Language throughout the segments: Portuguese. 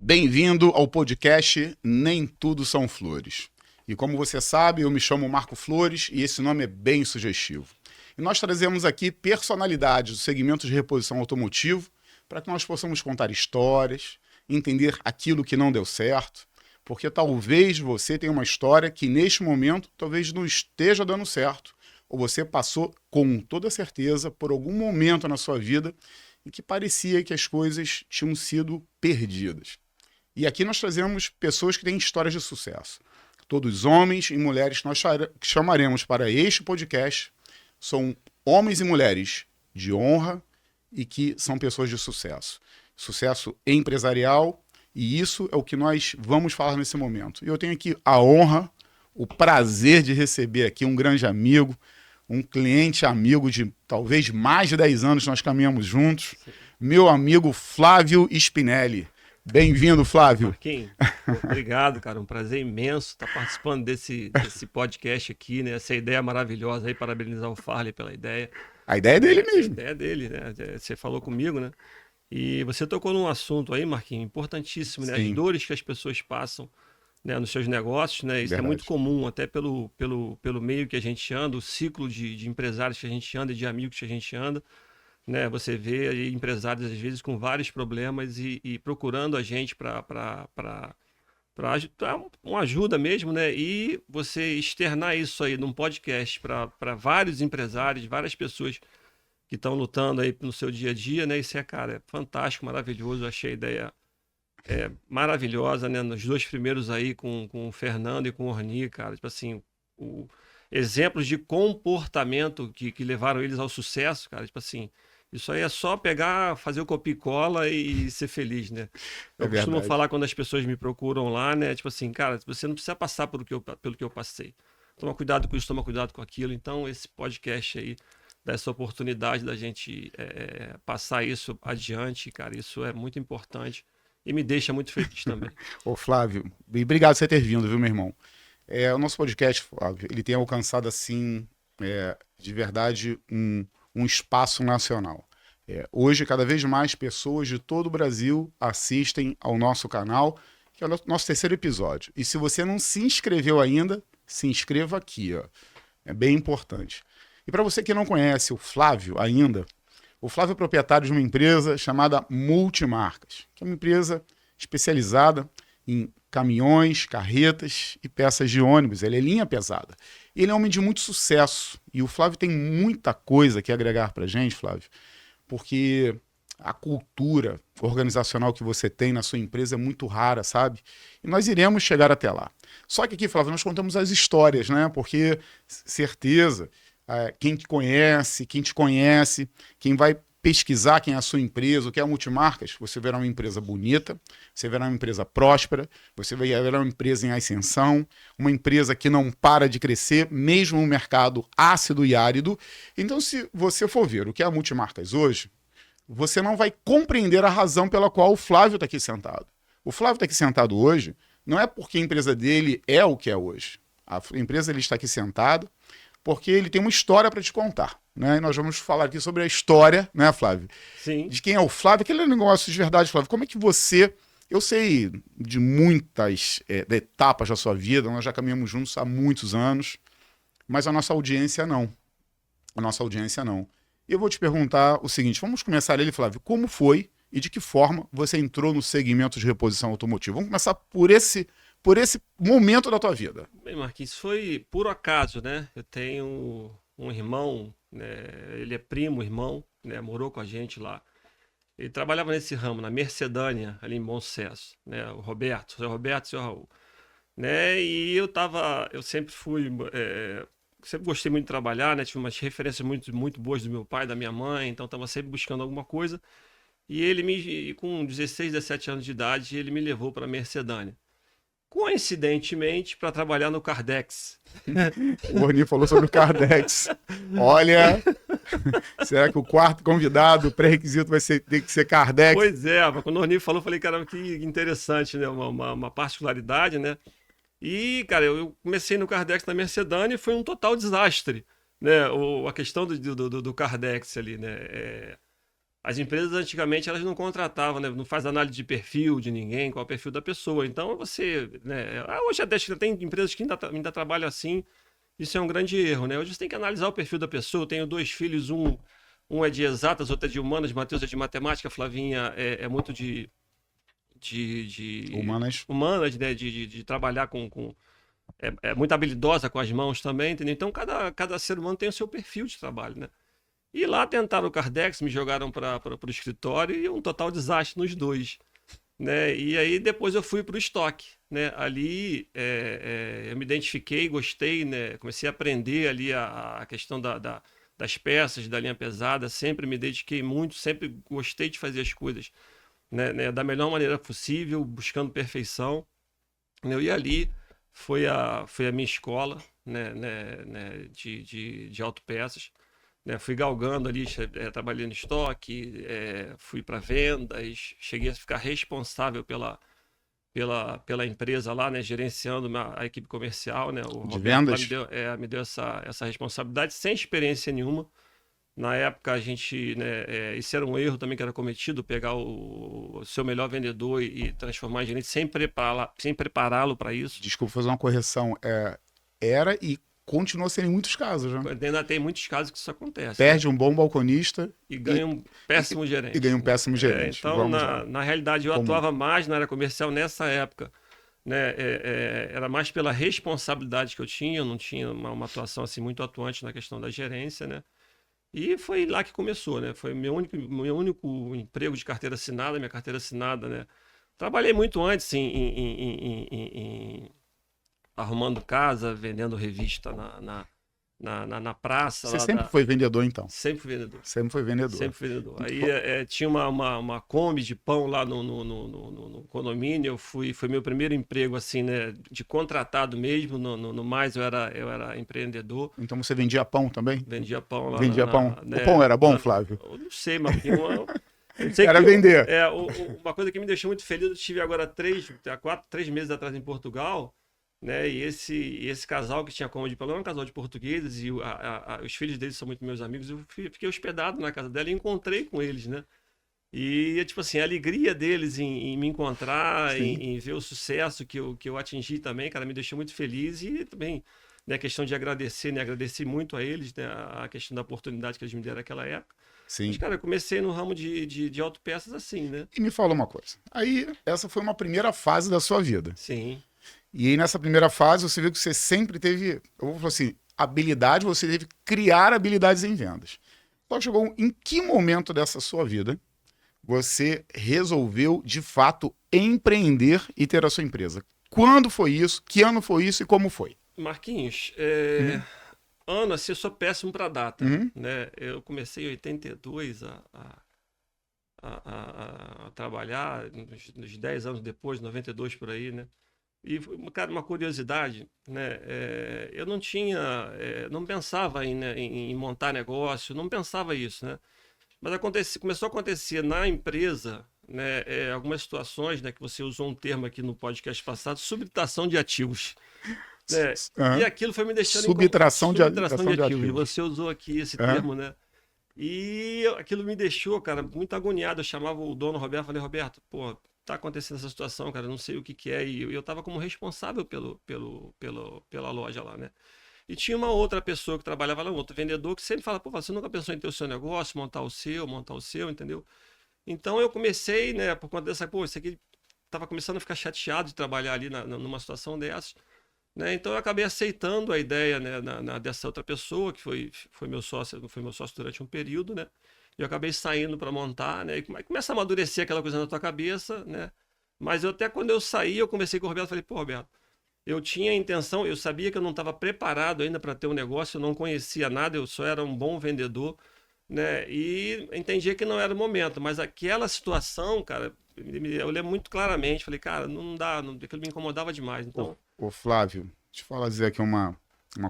Bem-vindo ao podcast Nem Tudo São Flores. E como você sabe, eu me chamo Marco Flores e esse nome é bem sugestivo. E nós trazemos aqui personalidades do segmento de reposição automotivo para que nós possamos contar histórias, entender aquilo que não deu certo, porque talvez você tenha uma história que neste momento talvez não esteja dando certo, ou você passou com toda certeza por algum momento na sua vida em que parecia que as coisas tinham sido perdidas. E aqui nós trazemos pessoas que têm histórias de sucesso. Todos homens e mulheres que nós chamaremos para este podcast são homens e mulheres de honra e que são pessoas de sucesso. Sucesso empresarial, e isso é o que nós vamos falar nesse momento. E eu tenho aqui a honra, o prazer de receber aqui um grande amigo, um cliente amigo de talvez mais de 10 anos, nós caminhamos juntos, meu amigo Flávio Spinelli. Bem-vindo, Flávio. Marquinhos, obrigado, cara. Um prazer imenso estar participando desse podcast aqui, né? Essa ideia maravilhosa aí, parabenizar o Farley pela ideia. A ideia é dele mesmo. A ideia é dele, né? Você falou comigo, né? E você tocou num assunto aí, Marquinhos, importantíssimo, né? Sim. As dores que as pessoas passam, né, nos seus negócios, né? Isso Verdade. é muito comum, até pelo meio que a gente anda, o ciclo de empresários que a gente anda e de amigos que a gente anda. Né, você vê aí empresários às vezes com vários problemas e procurando a gente para uma ajuda mesmo, né? E você externar isso aí num podcast para vários empresários, várias pessoas que estão lutando aí no seu dia a dia, né? Isso cara, é fantástico, maravilhoso. Eu achei a ideia maravilhosa, né? Nos dois primeiros aí com o Fernando e com o Orni, cara, tipo assim, exemplos de comportamento que levaram eles ao sucesso, cara, tipo assim. Isso aí é só pegar, fazer o copia e cola e ser feliz, né? Eu costumo falar quando as pessoas me procuram lá, né? Tipo assim, cara, você não precisa passar pelo que eu passei. Toma cuidado com isso, toma cuidado com aquilo. Então, esse podcast aí dá essa oportunidade da gente passar isso adiante, cara. Isso é muito importante e me deixa muito feliz também. Ô, Flávio, obrigado por você ter vindo, viu, meu irmão? O nosso podcast, Flávio, ele tem alcançado, assim, de verdade, um espaço nacional. Hoje, cada vez mais pessoas de todo o Brasil assistem ao nosso canal, que é o nosso terceiro episódio. E se você não se inscreveu ainda, se inscreva aqui, ó. É bem importante. E para você que não conhece o Flávio ainda, o Flávio é proprietário de uma empresa chamada Multimarcas, que é uma empresa especializada em caminhões, carretas e peças de ônibus. Ele é linha pesada. Ele é um homem de muito sucesso. E o Flávio tem muita coisa que agregar para a gente, Flávio, porque a cultura organizacional que você tem na sua empresa é muito rara, sabe? E nós iremos chegar até lá. Só que aqui, Flávio, nós contamos as histórias, né? Porque, certeza, quem te conhece, quem vai pesquisar quem é a sua empresa, o que é a Multimarcas, você verá uma empresa bonita, você verá uma empresa próspera, você verá uma empresa em ascensão, uma empresa que não para de crescer, mesmo no mercado ácido e árido. Então, se você for ver o que é a Multimarcas hoje, você não vai compreender a razão pela qual o Flávio está aqui sentado. O Flávio está aqui sentado hoje não é porque a empresa dele é o que é hoje. A empresa ele está aqui sentado porque ele tem uma história para te contar. Né? E nós vamos falar aqui sobre a história, né, Flávio? Sim. De quem é o Flávio, aquele negócio de verdade, Flávio. Como é que você... Eu sei de muitas etapas da sua vida, nós já caminhamos juntos há muitos anos, mas a nossa audiência não. A nossa audiência não. E eu vou te perguntar o seguinte, vamos começar ele, Flávio, como foi e de que forma você entrou no segmento de reposição automotiva? Vamos começar por esse momento da tua vida. Bem, Marquinhos, foi por acaso, né? Eu tenho um irmão, né? Ele é primo, irmão, né? Morou com a gente lá. Ele trabalhava nesse ramo, na Mercedânia, ali em Bom Sucesso, né? O Roberto, o seu Roberto e o seu Raul. Né? E eu sempre sempre gostei muito de trabalhar, né? Tive umas referências muito boas do meu pai, da minha mãe, então estava sempre buscando alguma coisa. E ele com 16, 17 anos de idade, ele me levou para a Mercedânia. Coincidentemente, para trabalhar no Kardex. O Orni falou sobre o Kardex. Olha, será que o quarto convidado, pré-requisito, ter que ser Kardex? Pois é, quando o Orni falou, eu falei, caramba, que interessante, né? Uma particularidade, né? E, cara, eu comecei no Kardex na Mercedânia e foi um total desastre, né? A questão do Kardex ali, né? as empresas antigamente elas não contratavam, né? Não faz análise de perfil de ninguém, qual é o perfil da pessoa. Então você, né? Hoje até tem empresas que ainda trabalham assim. Isso é um grande erro, né? Hoje você tem que analisar o perfil da pessoa. Eu tenho 2 filhos, um é de exatas, outro é de humanas, Matheus é de matemática, Flavinha é muito de Humanas. humanas, né? De trabalhar é muito habilidosa com as mãos também, entendeu? Então cada ser humano tem o seu perfil de trabalho, né? E lá tentaram o Cardex, me jogaram para o escritório e um total desastre nos dois, né? E aí depois eu fui para o estoque, né? Ali eu me identifiquei, gostei, né? Comecei a aprender ali a questão das peças, da linha pesada, sempre me dediquei muito, sempre gostei de fazer as coisas, né, da melhor maneira possível, buscando perfeição, né? E ali foi a minha escola, né, de autopeças, né? Fui galgando ali, trabalhei no estoque, fui para vendas, cheguei a ficar responsável pela empresa lá, né? Gerenciando a equipe comercial, né? O De Roberto lá vendas? me deu essa responsabilidade sem experiência nenhuma. Na época a gente, né, isso era um erro também que era cometido, pegar o seu melhor vendedor e transformar em gerente sem prepará-lo para isso. Desculpa fazer uma correção. Era e continua sendo em muitos casos, né? Ainda tem muitos casos que isso acontece, né? Perde um bom balconista E e, ganha um péssimo e gerente, ganha um né? péssimo gerente. Então, Vamos lá. na realidade, eu Comum. atuava mais na área comercial nessa época, né? Era mais pela responsabilidade que eu tinha, eu não tinha uma atuação assim muito atuante na questão da gerência, né? E foi lá que começou, né? Foi meu único emprego de carteira assinada, minha carteira assinada, né? Trabalhei muito antes em arrumando casa, vendendo revista na praça Você lá sempre foi vendedor, então? Sempre fui vendedor. Sempre foi vendedor. Sempre fui vendedor. Aí tinha uma Kombi de pão lá no condomínio. Foi meu primeiro emprego, assim, né? De contratado mesmo. No mais, eu era empreendedor. Então você vendia pão também? Vendia pão lá Vendia pão. né, O pão era bom, lá Flávio? eu não sei, Marquinhos. Eu sei Era que vender. uma coisa que me deixou muito feliz, eu estive agora 3 meses atrás em Portugal, né? E esse casal que tinha Kombi de pão era um casal de portugueses e os filhos deles são muito meus amigos. Eu fiquei hospedado na casa dela e encontrei com eles, né? E, tipo assim, a alegria deles em me encontrar, Sim. em ver o sucesso que eu atingi também, cara, me deixou muito feliz e também, né, a questão de agradecer, né? Agradeci muito a eles, né? A questão da oportunidade que eles me deram naquela época. Mas, Sim. cara, eu comecei no ramo de autopeças assim, né? E me fala uma coisa. Aí, essa foi uma primeira fase da sua vida. Sim. E aí, nessa primeira fase, você viu que você sempre teve, eu vou falar assim, habilidade, você teve que criar habilidades em vendas. Então, chegou em que momento dessa sua vida você resolveu, de fato, empreender e ter a sua empresa? Quando foi isso? Que ano foi isso e como foi? Marquinhos, Uhum. ano assim, eu sou péssimo para data, Uhum. né? Eu comecei em 82 a trabalhar, uns 10 anos depois, 92 por aí, né? E, cara, uma curiosidade, né? Eu não tinha, não pensava né, em montar negócio, não pensava isso, né? Mas começou a acontecer na empresa, né, algumas situações, né, que você usou um termo aqui no podcast passado, subtração de ativos, né? E Uhum. aquilo foi me deixando Subtração de de ativos. E ativos. você usou aqui esse Uhum. termo, né? E aquilo me deixou, cara, muito agoniado. Eu chamava o dono Roberto, falei, Roberto, pô, tá acontecendo essa situação, cara, eu não sei o que que é. E eu tava como responsável pela loja lá, né? E tinha uma outra pessoa que trabalhava lá, um outro vendedor, que sempre fala, pô, você nunca pensou em ter o seu negócio, montar o seu, entendeu? Então eu comecei, né, por conta dessa, pô, isso aqui tava começando a ficar chateado de trabalhar ali numa situação dessas, né? Então eu acabei aceitando a ideia, né, dessa outra pessoa, que foi meu sócio durante um período, né? E eu acabei saindo para montar, né? E começa a amadurecer aquela coisa na tua cabeça, né? Mas até quando eu saí, eu conversei com o Roberto, falei, pô, Roberto, eu tinha a intenção, eu sabia que eu não estava preparado ainda para ter um negócio, eu não conhecia nada, eu só era um bom vendedor, né? E entendia que não era o momento, mas aquela situação, cara, eu lembro muito claramente, falei, cara, não dá, aquilo me incomodava demais, então... Ô Flávio, deixa eu falar, dizer aqui uma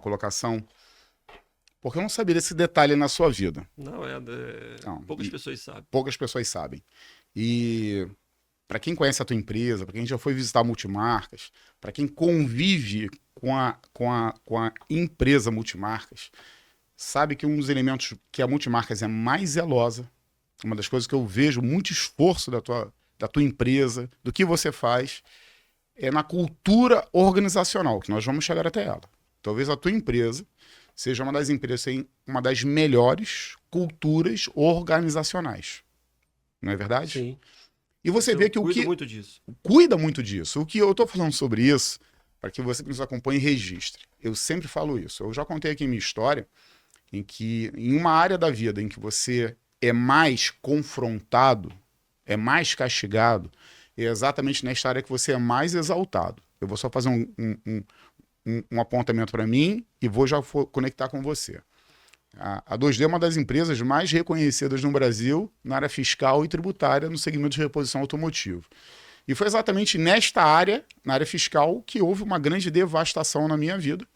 colocação, porque eu não sabia desse detalhe na sua vida. Não, Não, poucas pessoas sabem. poucas pessoas sabem. E para quem conhece a tua empresa, para quem já foi visitar multimarcas, para quem convive com a empresa multimarcas, sabe que um dos elementos que a multimarcas é mais zelosa uma das coisas que eu vejo muito esforço da tua empresa, do que você faz, é na cultura organizacional, que nós vamos chegar até ela. Talvez a tua empresa seja uma das empresas que tem uma das melhores culturas organizacionais. Não é verdade? Sim. E você vê que o que muito disso. cuida muito disso. O que eu estou falando sobre isso, para que você que nos acompanhe registre. Eu sempre falo isso. Eu já contei aqui minha história, em que em uma área da vida em que você é mais confrontado, é mais castigado, é exatamente nesta área que você é mais exaltado. Eu vou só fazer um apontamento para mim e vou já conectar com você. A 2D é uma das empresas mais reconhecidas no Brasil na área fiscal e tributária no segmento de reposição automotivo. E foi exatamente nesta área, na área fiscal, que houve uma grande devastação na minha vida.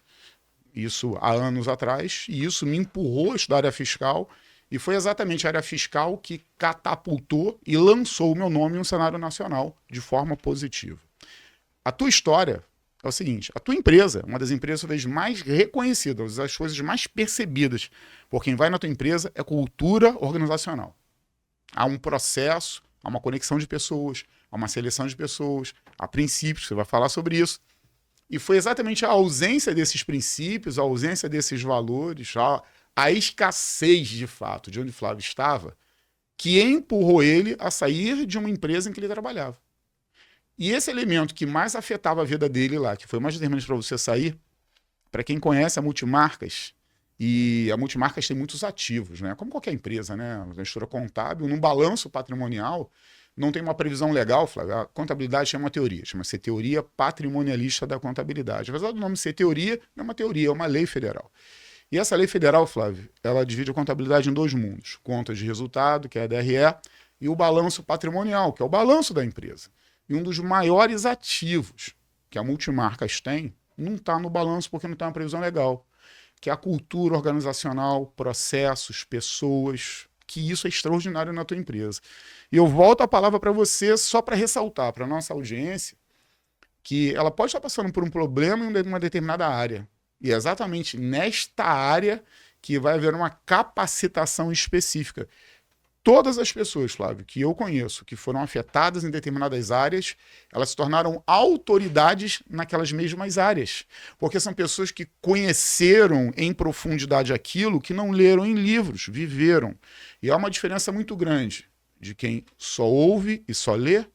Isso há anos atrás, e isso me empurrou a estudar a área fiscal, e foi exatamente a área fiscal que catapultou e lançou o meu nome em um cenário nacional de forma positiva. A tua história é o seguinte, a tua empresa é uma das empresas talvez mais reconhecidas, as coisas mais percebidas por quem vai na tua empresa é cultura organizacional. Há um processo, há uma conexão de pessoas, há uma seleção de pessoas, há princípios, você vai falar sobre isso. E foi exatamente a ausência desses princípios, a ausência desses valores, a escassez de fato de onde Flávio estava, que empurrou ele a sair de uma empresa em que ele trabalhava. E esse elemento que mais afetava a vida dele lá, que foi mais determinante para você sair, para quem conhece a Multimarcas, e a Multimarcas tem muitos ativos, né? Como qualquer empresa, né? Uma gestora contábil, num balanço patrimonial, não tem uma previsão legal, Flávio. A contabilidade chama uma teoria, chama-se teoria patrimonialista da contabilidade. Apesar do nome ser teoria, não é uma teoria, é uma lei federal. E essa lei federal, Flávio, ela divide a contabilidade em dois mundos. Contas de resultado, que é a DRE, e o balanço patrimonial, que é o balanço da empresa. E um dos maiores ativos que a Multimarcas tem não está no balanço porque não está uma previsão legal, que é a cultura organizacional, processos, pessoas, que isso é extraordinário na tua empresa. E eu volto a palavra para você só para ressaltar para a nossa audiência que ela pode estar passando por um problema em uma determinada área. E é exatamente nesta área que vai haver uma capacitação específica. Todas as pessoas, Flávio, que eu conheço, que foram afetadas em determinadas áreas, elas se tornaram autoridades naquelas mesmas áreas. Porque são pessoas que conheceram em profundidade aquilo que não leram em livros, viveram. E há uma diferença muito grande de quem só ouve e só lê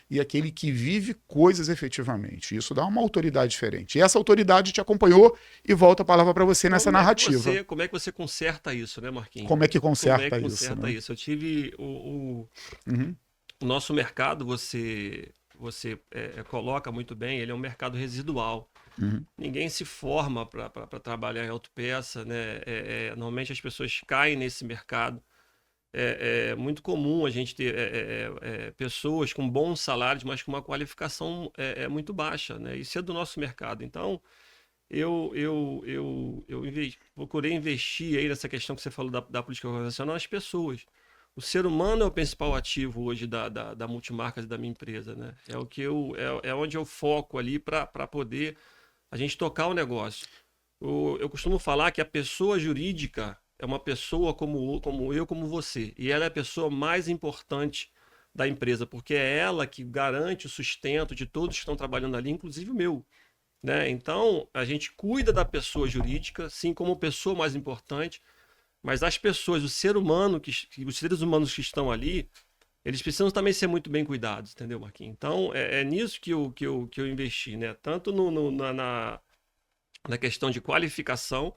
e aquele que vive coisas efetivamente. Isso dá uma autoridade diferente. E essa autoridade te acompanhou e volta a palavra para você nessa narrativa. Como é que você conserta isso, né, Marquinhos? Como é que conserta isso? Conserta isso? Eu tive o nosso mercado, você coloca muito bem, ele é um mercado residual. Ninguém se forma para trabalhar em autopeça, né? Normalmente as pessoas caem nesse mercado. É muito comum a gente ter pessoas com bons salários, mas com uma qualificação muito baixa, né? Isso é do nosso mercado. Então, eu procurei investir aí nessa questão que você falou da política organizacional nas pessoas. O ser humano é o principal ativo hoje da Multimarcas e da minha empresa, né? É onde eu foco ali para poder a gente tocar o negócio. Eu costumo falar que a pessoa jurídica é uma pessoa como eu, como você. E ela é a pessoa mais importante da empresa, porque é ela que garante o sustento de todos que estão trabalhando ali, inclusive o meu. Né? Então, a gente cuida da pessoa jurídica, sim, como pessoa mais importante, mas as pessoas, os seres humanos que estão ali, eles precisam também ser muito bem cuidados, entendeu, Marquinhos? Então, é nisso que eu investi, né? Tanto na questão de qualificação,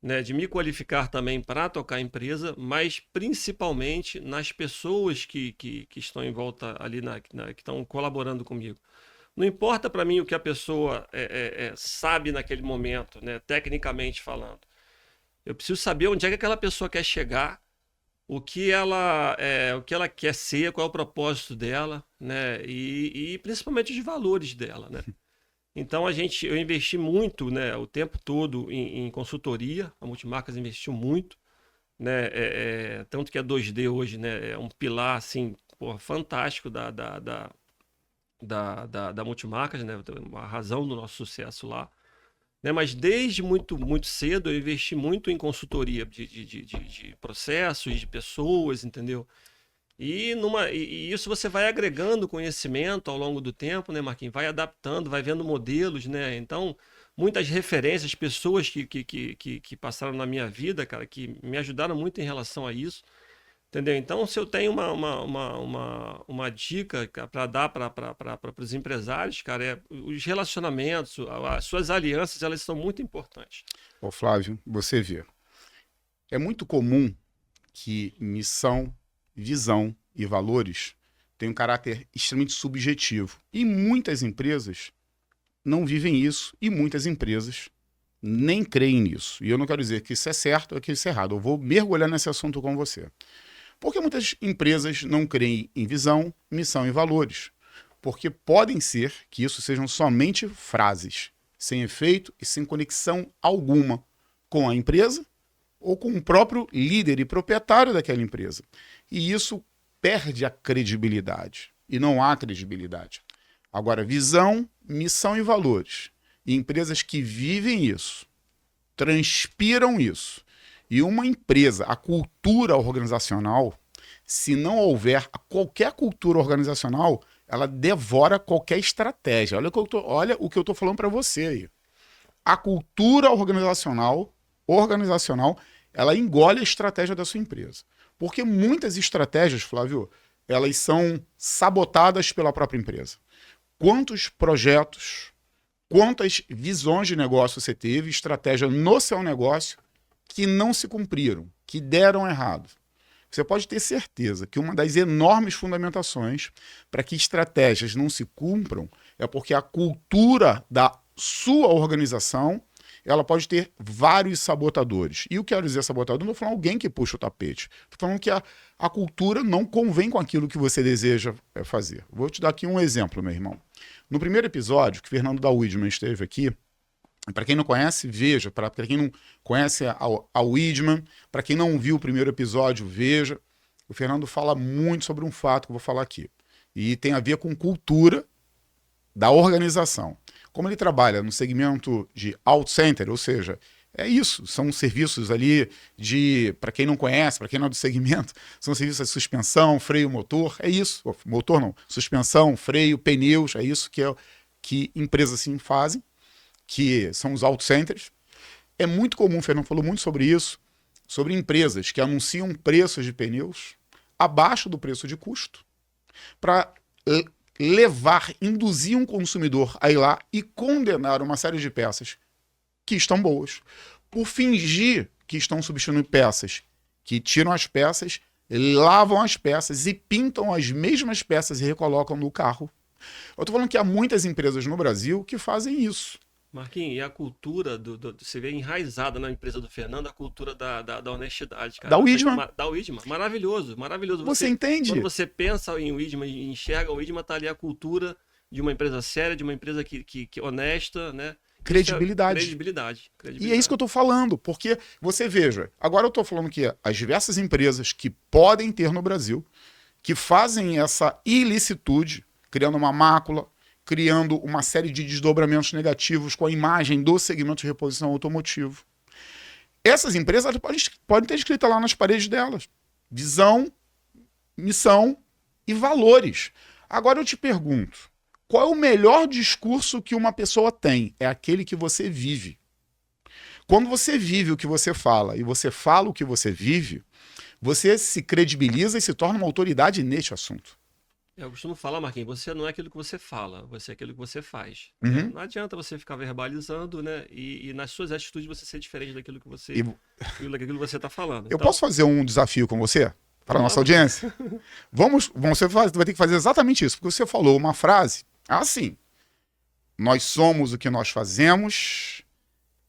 né, de me qualificar também para tocar a empresa, mas principalmente nas pessoas que estão em volta ali, que estão colaborando comigo. Não importa para mim o que a pessoa sabe naquele momento, né, tecnicamente falando. Eu preciso saber onde é que aquela pessoa quer chegar, o que ela quer ser, qual é o propósito dela, né, e principalmente os valores dela, né. Então eu investi muito, né, o tempo todo em consultoria. A Multimarcas investiu muito, né, tanto que a 2D hoje, né, é um pilar assim, fantástico da Multimarcas, né, a razão do nosso sucesso lá. Né, mas desde muito cedo eu investi muito em consultoria de processos, de pessoas, entendeu? E isso você vai agregando conhecimento ao longo do tempo, né, Marquinhos? Vai adaptando, vai vendo modelos, né? Então, muitas referências, pessoas que passaram na minha vida, cara, que me ajudaram muito em relação a isso. Entendeu? Então, se eu tenho uma dica para dar para os empresários, cara, os relacionamentos, as suas alianças, elas são muito importantes. Ô Flávio, você vê, é muito comum que missão, visão e valores tenham um caráter extremamente subjetivo. E muitas empresas não vivem isso e muitas empresas nem creem nisso. E eu não quero dizer que isso é certo ou que isso é errado. Eu vou mergulhar nesse assunto com você. Porque muitas empresas não creem em visão, missão e valores. Porque podem ser que isso sejam somente frases, sem efeito e sem conexão alguma com a empresa ou com o próprio líder e proprietário daquela empresa. E isso perde a credibilidade. E não há credibilidade. Agora, visão, missão e valores. E empresas que vivem isso, transpiram isso. E uma empresa, a cultura organizacional, se não houver qualquer cultura organizacional, ela devora qualquer estratégia. Olha o que eu estou falando para você aí. A cultura organizacional, ela engole a estratégia da sua empresa. Porque muitas estratégias, Flávio, elas são sabotadas pela própria empresa. Quantos projetos, quantas visões de negócio você teve, estratégia no seu negócio, que não se cumpriram, que deram errado. Você pode ter certeza que uma das enormes fundamentações para que estratégias não se cumpram é porque a cultura da sua organização ela pode ter vários sabotadores. E o que eu quero dizer sabotador? Não estou falando alguém que puxa o tapete. Estou falando que a cultura não convém com aquilo que você deseja fazer. Vou te dar aqui um exemplo, meu irmão. No primeiro episódio, que o Fernando da Widman esteve aqui, para quem não conhece, veja. Para quem não conhece a Widman, para quem não viu o primeiro episódio, veja. O Fernando fala muito sobre um fato que eu vou falar aqui. E tem a ver com cultura da organização. Como ele trabalha no segmento de out center, ou seja, é isso, são serviços ali para quem não conhece, para quem não é do segmento, são serviços de suspensão, freio, motor, é isso. Motor não, suspensão, freio, pneus, é isso que empresas assim fazem, que são os out centers. É muito comum, o Fernando falou muito sobre isso, sobre empresas que anunciam preços de pneus abaixo do preço de custo, para induzir um consumidor a ir lá e condenar uma série de peças que estão boas, por fingir que estão substituindo peças, que tiram as peças, lavam as peças e pintam as mesmas peças e recolocam no carro. Eu estou falando que há muitas empresas no Brasil que fazem isso. Marquinhos, e a cultura você vê enraizada na empresa do Fernando, a cultura da honestidade, cara. Da Widman. Da Widman. Maravilhoso, maravilhoso. Você entende? Quando você pensa em Widman e enxerga o Widman, tá ali a cultura de uma empresa séria, de uma empresa que honesta, né? Credibilidade. Credibilidade. E é isso que eu estou falando, porque você veja, agora eu estou falando que as diversas empresas que podem ter no Brasil, que fazem essa ilicitude, criando uma mácula, criando uma série de desdobramentos negativos com a imagem do segmento de reposição automotivo. Essas empresas podem ter escrito lá nas paredes delas visão, missão e valores. Agora eu te pergunto, qual é o melhor discurso que uma pessoa tem? É aquele que você vive. Quando você vive o que você fala e você fala o que você vive, você se credibiliza e se torna uma autoridade neste assunto. Eu costumo falar, Marquinhos, você não é aquilo que você fala, você é aquilo que você faz. Uhum. Não adianta você ficar verbalizando, né? E nas suas atitudes você ser diferente daquilo que você está falando. Eu posso fazer um desafio com você? Para a nossa audiência? Você vai ter que fazer exatamente isso, porque você falou uma frase assim: nós somos o que nós fazemos,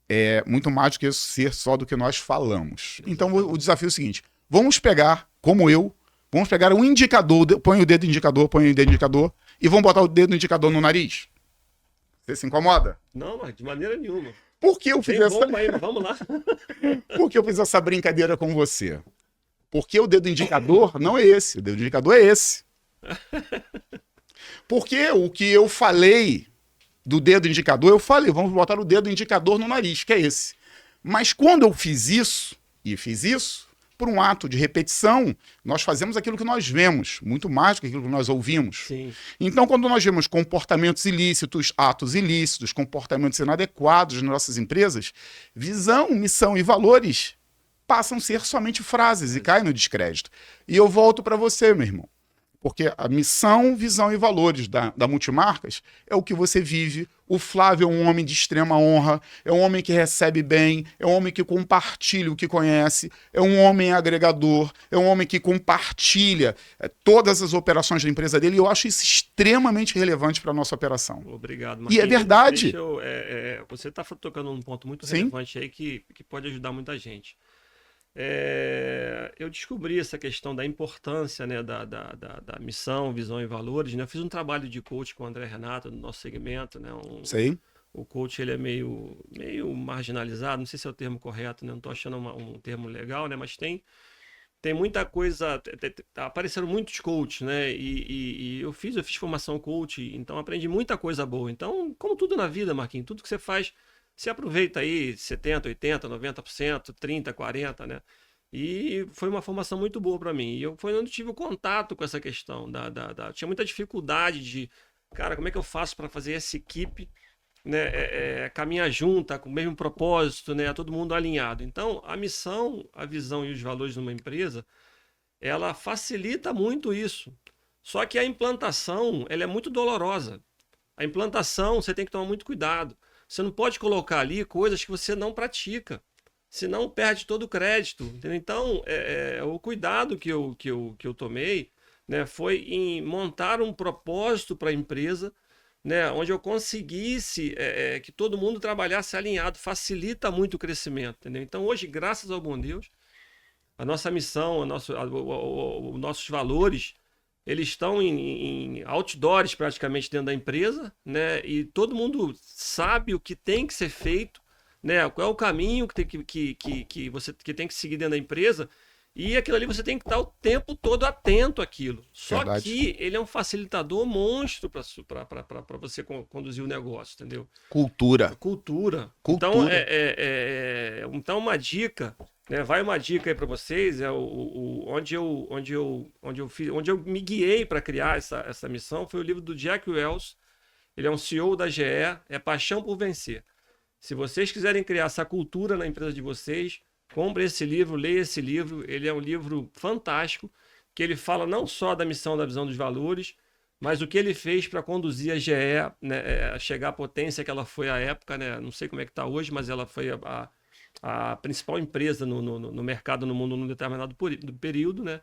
é muito mais do que ser só do que nós falamos. Então o desafio é o seguinte: vamos pegar, como eu, vamos pegar um indicador, põe o dedo indicador e vamos botar o dedo indicador no nariz. Você se incomoda? Não, mas de maneira nenhuma. Por que eu fiz Vamos lá. Por que eu fiz essa brincadeira com você? Porque o dedo indicador não é esse, o dedo indicador é esse. Porque o que eu falei do dedo indicador, eu falei, vamos botar o dedo indicador no nariz, que é esse. Mas quando eu fiz isso, por um ato de repetição, nós fazemos aquilo que nós vemos, muito mais do que aquilo que nós ouvimos. Sim. Então, quando nós vemos comportamentos ilícitos, atos ilícitos, comportamentos inadequados nas nossas empresas, visão, missão e valores passam a ser somente frases e caem no descrédito. E eu volto para você, meu irmão. Porque a missão, visão e valores da Multimarcas é o que você vive. O Flávio é um homem de extrema honra, é um homem que recebe bem, é um homem que compartilha o que conhece, é um homem agregador, é um homem que compartilha todas as operações da empresa dele. E eu acho isso extremamente relevante para a nossa operação. Obrigado, Marquinhos. E é verdade. Você está tocando num ponto muito Sim. relevante aí que pode ajudar muita gente. Eu descobri essa questão da importância, né, da missão, visão e valores, né? Eu fiz um trabalho de coach com o André Renato no nosso segmento, né? Sei. O coach, ele é meio marginalizado, não sei se é o termo correto, né? Não estou achando um termo legal, né? Mas tem muita coisa, tá aparecendo muitos coaches, né? E eu fiz formação coach, então aprendi muita coisa boa. Então, como tudo na vida, Marquinhos, tudo que você faz, você aproveita aí 70%, 80%, 90%, 30%, 40%, né? E foi uma formação muito boa para mim. E foi onde eu tive o contato com essa questão. Tinha muita dificuldade de, cara, como é que eu faço para fazer essa equipe, né, caminhar junta, com o mesmo propósito, né, todo mundo alinhado. Então, a missão, a visão e os valores de uma empresa, ela facilita muito isso. Só que a implantação, ela é muito dolorosa. A implantação, você tem que tomar muito cuidado. Você não pode colocar ali coisas que você não pratica, senão perde todo o crédito. Entendeu? Então, o cuidado que eu tomei, né, foi em montar um propósito para a empresa, né, onde eu conseguisse que todo mundo trabalhasse alinhado, facilita muito o crescimento. Entendeu? Então, hoje, graças ao bom Deus, a nossa missão, os nossos valores, eles estão em outdoors praticamente dentro da empresa, né? E todo mundo sabe o que tem que ser feito, né? Qual é o caminho que você tem que seguir dentro da empresa. E aquilo ali você tem que estar o tempo todo atento àquilo. Só Verdade. que ele é um facilitador monstro para você conduzir o negócio, entendeu? Cultura. Então, então uma dica, né? Vai uma dica aí para vocês, onde eu me guiei para criar essa missão foi o livro do Jack Welch. Ele é um CEO da GE, é Paixão por Vencer. Se vocês quiserem criar essa cultura na empresa de vocês, compre esse livro, leia esse livro. Ele é um livro fantástico, que ele fala não só da missão, da visão dos valores, mas o que ele fez para conduzir a GE, né, a chegar à potência que ela foi à época, né? Não sei como é que está hoje, mas ela foi a principal empresa no mercado no mundo num determinado período, né?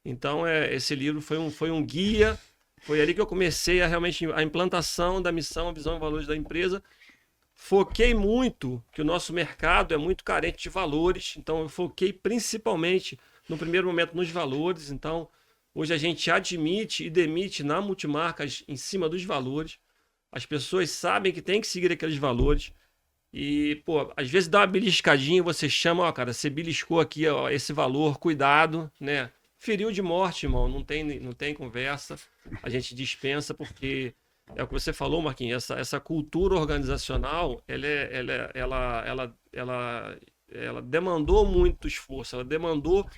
Então, esse livro foi um guia. Foi ali que eu comecei a implantação da missão, a visão e valores da empresa. Foquei muito, que o nosso mercado é muito carente de valores, então eu foquei principalmente, no primeiro momento, nos valores. Então, hoje a gente admite e demite na Multimarcas em cima dos valores. As pessoas sabem que tem que seguir aqueles valores. E, pô, às vezes dá uma beliscadinha, você chama, ó, cara, você beliscou aqui, ó, esse valor, cuidado, né? Feriu de morte, irmão, não tem conversa. A gente dispensa porque... É o que você falou, Marquinhos, essa cultura organizacional, ela demandou muito esforço, ela demandou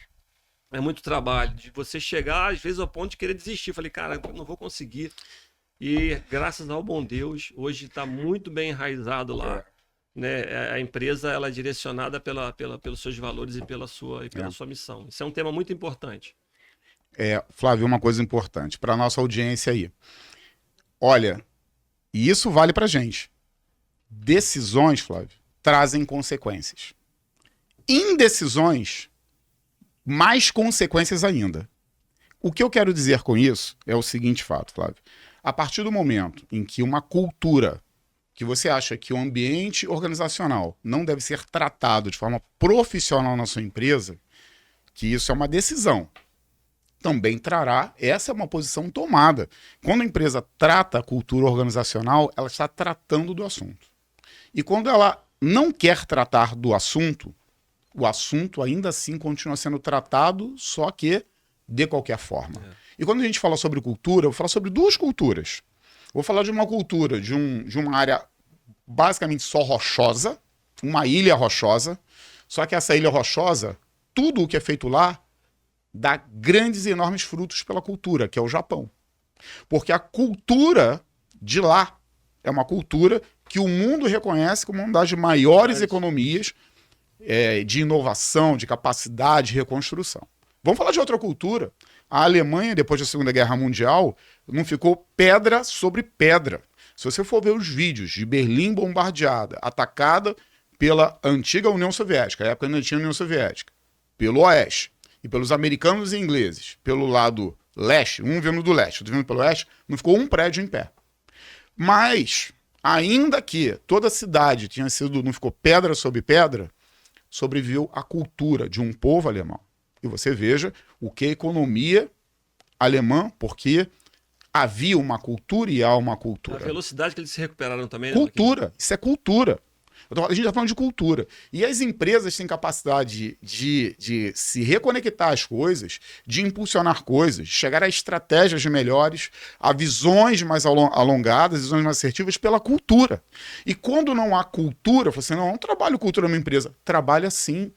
muito trabalho, de você chegar, às vezes, ao ponto de querer desistir. Falei, cara, eu não vou conseguir. E, graças ao bom Deus, hoje está muito bem enraizado lá. Né? A empresa, ela é direcionada pelos seus valores e pela sua missão. Isso é um tema muito importante. Flávio, uma coisa importante para a nossa audiência aí. Olha, e isso vale pra gente. Decisões, Flávio, trazem consequências. Indecisões, mais consequências ainda. O que eu quero dizer com isso é o seguinte fato, Flávio. A partir do momento em que uma cultura, que você acha que o ambiente organizacional não deve ser tratado de forma profissional na sua empresa, que isso é uma decisão. Também trará, essa é uma posição tomada. Quando a empresa trata a cultura organizacional, ela está tratando do assunto. E quando ela não quer tratar do assunto, o assunto ainda assim continua sendo tratado, só que de qualquer forma. E quando a gente fala sobre cultura, eu vou falar sobre duas culturas. Vou falar de uma cultura de uma área basicamente só rochosa, uma ilha rochosa, só que essa ilha rochosa tudo o que é feito lá dá grandes e enormes frutos pela cultura, que é o Japão. Porque a cultura de lá é uma cultura que o mundo reconhece como uma das maiores economias de inovação, de capacidade de reconstrução. Vamos falar de outra cultura. A Alemanha, depois da Segunda Guerra Mundial, não ficou pedra sobre pedra. Se você for ver os vídeos de Berlim bombardeada, atacada pela antiga União Soviética, a época ainda tinha União Soviética, pelo Oeste, e pelos americanos e ingleses, pelo lado leste, um vindo do leste, outro vindo pelo oeste, não ficou um prédio em pé. Mas, ainda que toda a cidade não ficou pedra sobre pedra, sobreviveu a cultura de um povo alemão. E você veja o que é economia alemã, porque havia uma cultura e há uma cultura. A velocidade que eles se recuperaram também. Cultura, isso é cultura. A gente está falando de cultura. E as empresas têm capacidade de se reconectar às coisas, de impulsionar coisas, de chegar a estratégias melhores, a visões mais alongadas, visões mais assertivas pela cultura. E quando não há cultura, você não trabalha cultura numa empresa. Trabalha sim.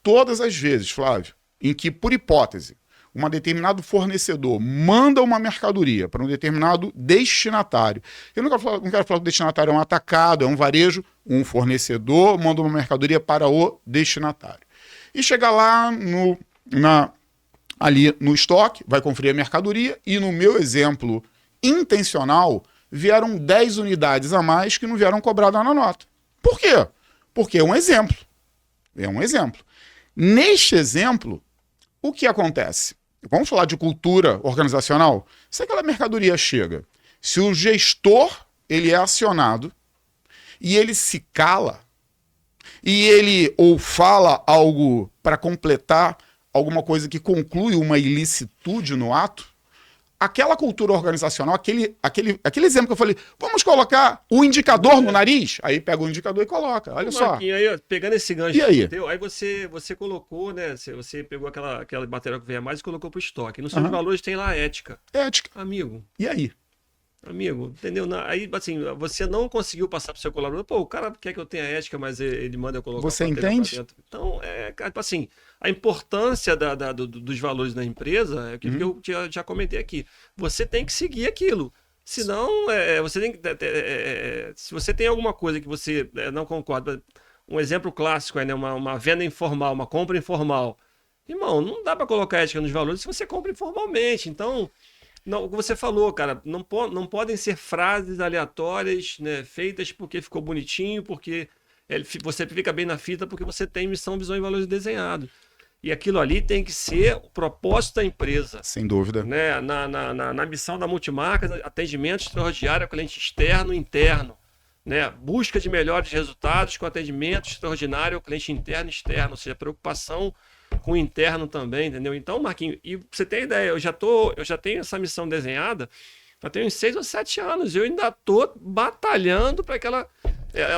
Todas as vezes, Flávio, em que, por hipótese, um determinado fornecedor manda uma mercadoria para um determinado destinatário. Eu não quero falar que o destinatário é um atacado, é um varejo. Um fornecedor manda uma mercadoria para o destinatário. E chega lá ali no estoque, vai conferir a mercadoria e, no meu exemplo intencional, vieram 10 unidades a mais que não vieram cobradas na nota. Por quê? Porque é um exemplo. É um exemplo. Neste exemplo, o que acontece? Vamos falar de cultura organizacional? Se aquela mercadoria chega, se o gestor ele é acionado e ele se cala e ele ou fala algo para completar alguma coisa que conclui uma ilicitude no ato, aquela cultura organizacional, aquele exemplo que eu falei, vamos colocar o indicador no nariz? Aí pega o indicador e coloca, olha só. Aí, ó, pegando esse gancho, e aí? Aí você colocou, né? Você pegou aquela material que veio a mais e colocou para o estoque. Nos seus valores tem lá a ética. Ética. Amigo. E aí? Amigo, entendeu? Aí, assim, você não conseguiu passar para o seu colaborador. Pô, o cara quer que eu tenha ética, mas ele manda eu colocar. Você entende? Então, assim, a importância dos valores da empresa é aquilo que eu já comentei aqui. Você tem que seguir aquilo. Senão, você tem que. Se você tem alguma coisa que você não concorda. Um exemplo clássico é, né, uma venda informal, uma compra informal. Irmão, não dá para colocar ética nos valores se você compra informalmente. Então. Não, o que você falou, cara, não podem ser frases aleatórias, né, feitas porque ficou bonitinho, porque você fica bem na fita, porque você tem missão, visão e valores desenhados. E aquilo ali tem que ser o propósito da empresa. Sem dúvida. Né? Na missão da multimarca, atendimento extraordinário ao cliente externo e interno. Né? Busca de melhores resultados com atendimento extraordinário ao cliente interno e externo, ou seja, preocupação com o interno também, entendeu? Então, Marquinhos, e pra você ter ideia, eu já tenho essa missão desenhada, já tenho uns 6 ou 7 anos, eu ainda tô batalhando para que ela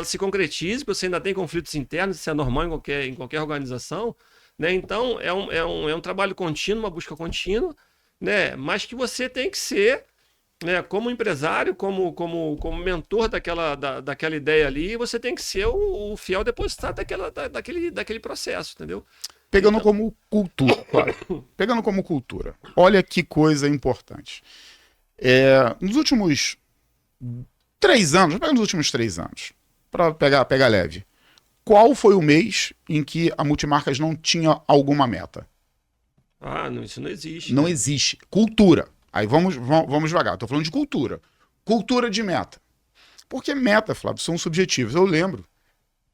se concretize, porque você ainda tem conflitos internos, isso é normal em qualquer organização, né? Então, é um trabalho contínuo, uma busca contínua, né? Mas que você tem que ser, né, como empresário, como mentor daquela ideia ali, você tem que ser o fiel depositário daquele processo, entendeu? Pegando como cultura, claro. Pegando como cultura. Olha que coisa importante. Nos últimos 3 anos, pegando nos últimos 3 anos, para pegar leve, qual foi o mês em que a Multimarcas não tinha alguma meta? Não, isso não existe. Não existe. Cultura. Aí vamos devagar. Estou falando de cultura. Cultura de meta. Porque meta, Flávio, são subjetivos. Eu lembro.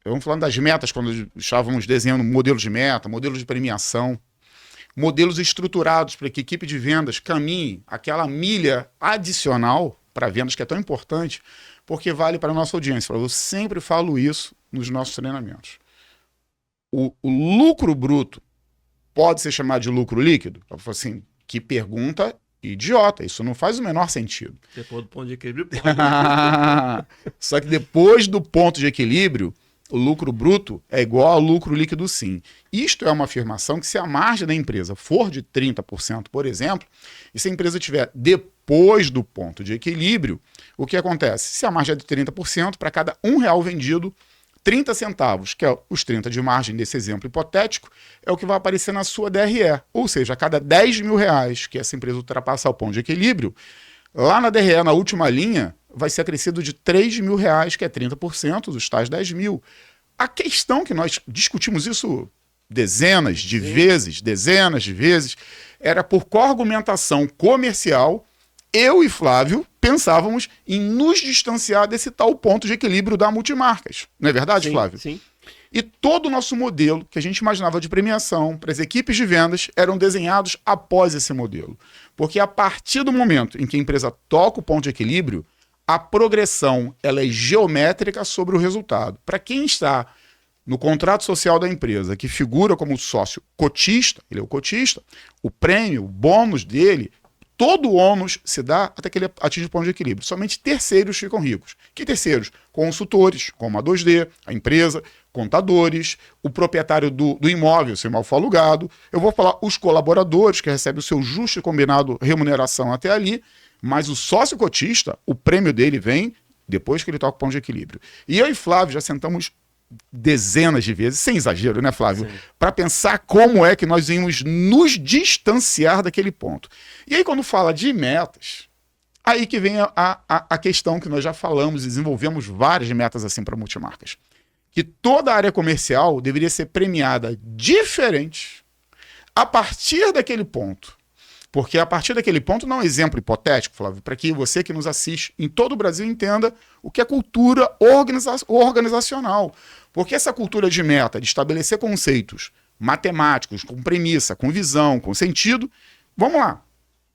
Vamos falando das metas, quando estávamos desenhando modelos de meta, modelos de premiação, modelos estruturados para que a equipe de vendas caminhe aquela milha adicional para vendas, que é tão importante, porque vale para a nossa audiência. Eu sempre falo isso nos nossos treinamentos. O lucro bruto pode ser chamado de lucro líquido? Eu falo assim, que pergunta idiota, isso não faz o menor sentido. Depois do ponto de equilíbrio, pode. Só que depois do ponto de equilíbrio, o lucro bruto é igual ao lucro líquido sim. Isto é uma afirmação que se a margem da empresa for de 30%, por exemplo, e se a empresa tiver depois do ponto de equilíbrio, o que acontece? Se a margem é de 30%, para cada R$1 vendido, 30 centavos, que é os 30 de margem desse exemplo hipotético, é o que vai aparecer na sua DRE. Ou seja, a cada 10 mil reais que essa empresa ultrapassar o ponto de equilíbrio, lá na DRE, na última linha, vai ser acrescido de 3 mil reais, que é 30% dos tais 10 mil. A questão que nós discutimos isso dezenas de vezes, era por qual argumentação comercial eu e Flávio pensávamos em nos distanciar desse tal ponto de equilíbrio da multimarcas. Não é verdade, Sim, Flávio? sim. E todo o nosso modelo que a gente imaginava de premiação para as equipes de vendas eram desenhados após esse modelo. Porque a partir do momento em que a empresa toca o ponto de equilíbrio, a progressão ela é geométrica sobre o resultado. Para quem está no contrato social da empresa, que figura como sócio cotista, ele é o cotista, o prêmio, o bônus dele, todo o ônus se dá até que ele atinge o ponto de equilíbrio. Somente terceiros ficam ricos. Que terceiros? Consultores, como a 2D, a empresa, contadores, o proprietário do imóvel, se o imóvel for alugado. Eu vou falar os colaboradores, que recebem o seu justo e combinado remuneração até ali, mas o sócio cotista, o prêmio dele vem depois que ele toca o ponto de equilíbrio. E eu e Flávio já sentamos dezenas de vezes, sem exagero, né, Flávio? Para pensar como é que nós íamos nos distanciar daquele ponto. E aí, quando fala de metas, aí que vem a questão que nós já falamos, desenvolvemos várias metas assim para multimarcas. Que toda a área comercial deveria ser premiada diferente a partir daquele ponto. Porque a partir daquele ponto, não é um exemplo hipotético, Flávio, para que você que nos assiste em todo o Brasil entenda o que é cultura organizacional. Porque essa cultura de meta, de estabelecer conceitos matemáticos, com premissa, com visão, com sentido, vamos lá.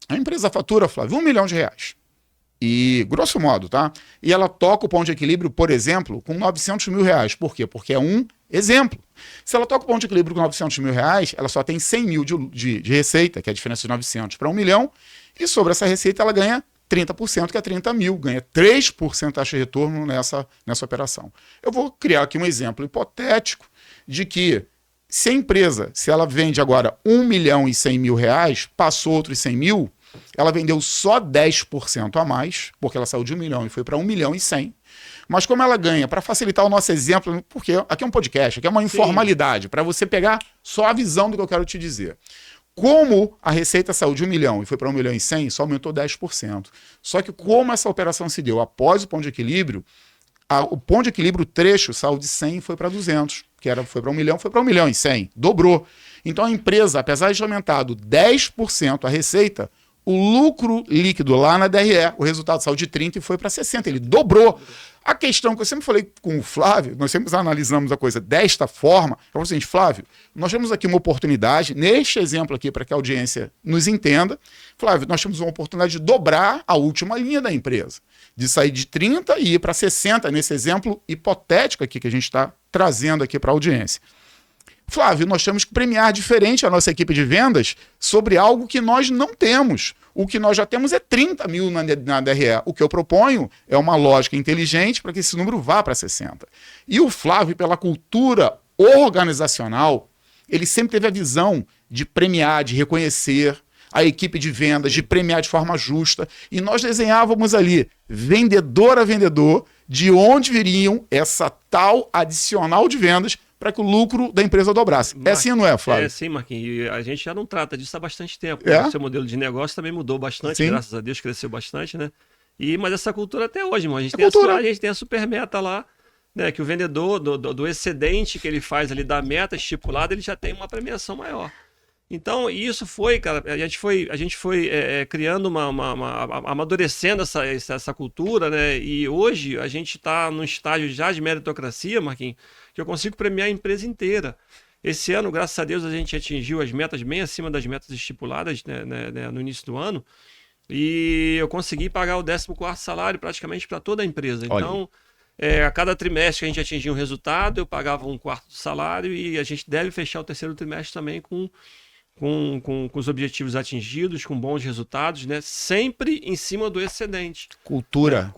A empresa fatura, Flávio, R$1 milhão. E, grosso modo, tá? E ela toca o ponto de equilíbrio, por exemplo, com R$900 mil. Por quê? Porque é um exemplo. Se ela toca o ponto de equilíbrio com R$900 mil, ela só tem 100 mil de receita, que é a diferença de 900 para 1 milhão, e sobre essa receita ela ganha 30%, que é 30 mil, ganha 3% de taxa de retorno nessa operação. Eu vou criar aqui um exemplo hipotético de que se a empresa, se ela vende agora R$1 milhão e 100 mil, passou outros 100 mil, ela vendeu só 10% a mais, porque ela saiu de 1 milhão e foi para 1 milhão e 100. Mas como ela ganha, para facilitar o nosso exemplo, porque aqui é um podcast, aqui é uma informalidade, para você pegar só a visão do que eu quero te dizer. Como a receita saiu de 1 milhão e foi para 1 milhão e 100, só aumentou 10%. Só que como essa operação se deu após o ponto de equilíbrio, o ponto de equilíbrio, o trecho, saiu de 100 e foi para 200, foi para 1 milhão, foi para 1 milhão e 100, dobrou. Então a empresa, apesar de ter aumentado 10% a receita, o lucro líquido lá na DRE, o resultado saiu de 30 e foi para 60, ele dobrou. A questão que eu sempre falei com o Flávio, nós sempre analisamos a coisa desta forma, é o seguinte, Flávio, nós temos aqui uma oportunidade, neste exemplo aqui, para que a audiência nos entenda, Flávio, nós temos uma oportunidade de dobrar a última linha da empresa, de sair de 30 e ir para 60, nesse exemplo hipotético aqui que a gente está trazendo aqui para a audiência. Flávio, nós temos que premiar diferente a nossa equipe de vendas sobre algo que nós não temos. O que nós já temos é 30 mil na DRE. O que eu proponho é uma lógica inteligente para que esse número vá para 60. E o Flávio, pela cultura organizacional, ele sempre teve a visão de premiar, de reconhecer a equipe de vendas, de premiar de forma justa. E nós desenhávamos ali, vendedor a vendedor, de onde viriam essa tal adicional de vendas para que o lucro da empresa dobrasse. É assim, não é, Flávio? É sim, Marquinhos. E a gente já não trata disso há bastante tempo. É? O seu modelo de negócio também mudou bastante, Sim. graças a Deus, cresceu bastante, né? Mas essa cultura até hoje, irmão. A gente tem a super meta lá, né? Que o vendedor, do excedente que ele faz ali da meta estipulada, ele já tem uma premiação maior. Então, isso foi, cara, a gente foi criando amadurecendo essa cultura, né? E hoje a gente está num estágio já de meritocracia, Marquinhos, que eu consigo premiar a empresa inteira. Esse ano, graças a Deus, a gente atingiu as metas bem acima das metas estipuladas, né, no início do ano. E eu consegui pagar o 14º salário praticamente para toda a empresa. Então, a cada trimestre que a gente atingia um resultado, eu pagava 1/4 do salário e a gente deve fechar o 3º trimestre também com os objetivos atingidos, com bons resultados, né? Sempre em cima do excedente. Cultura.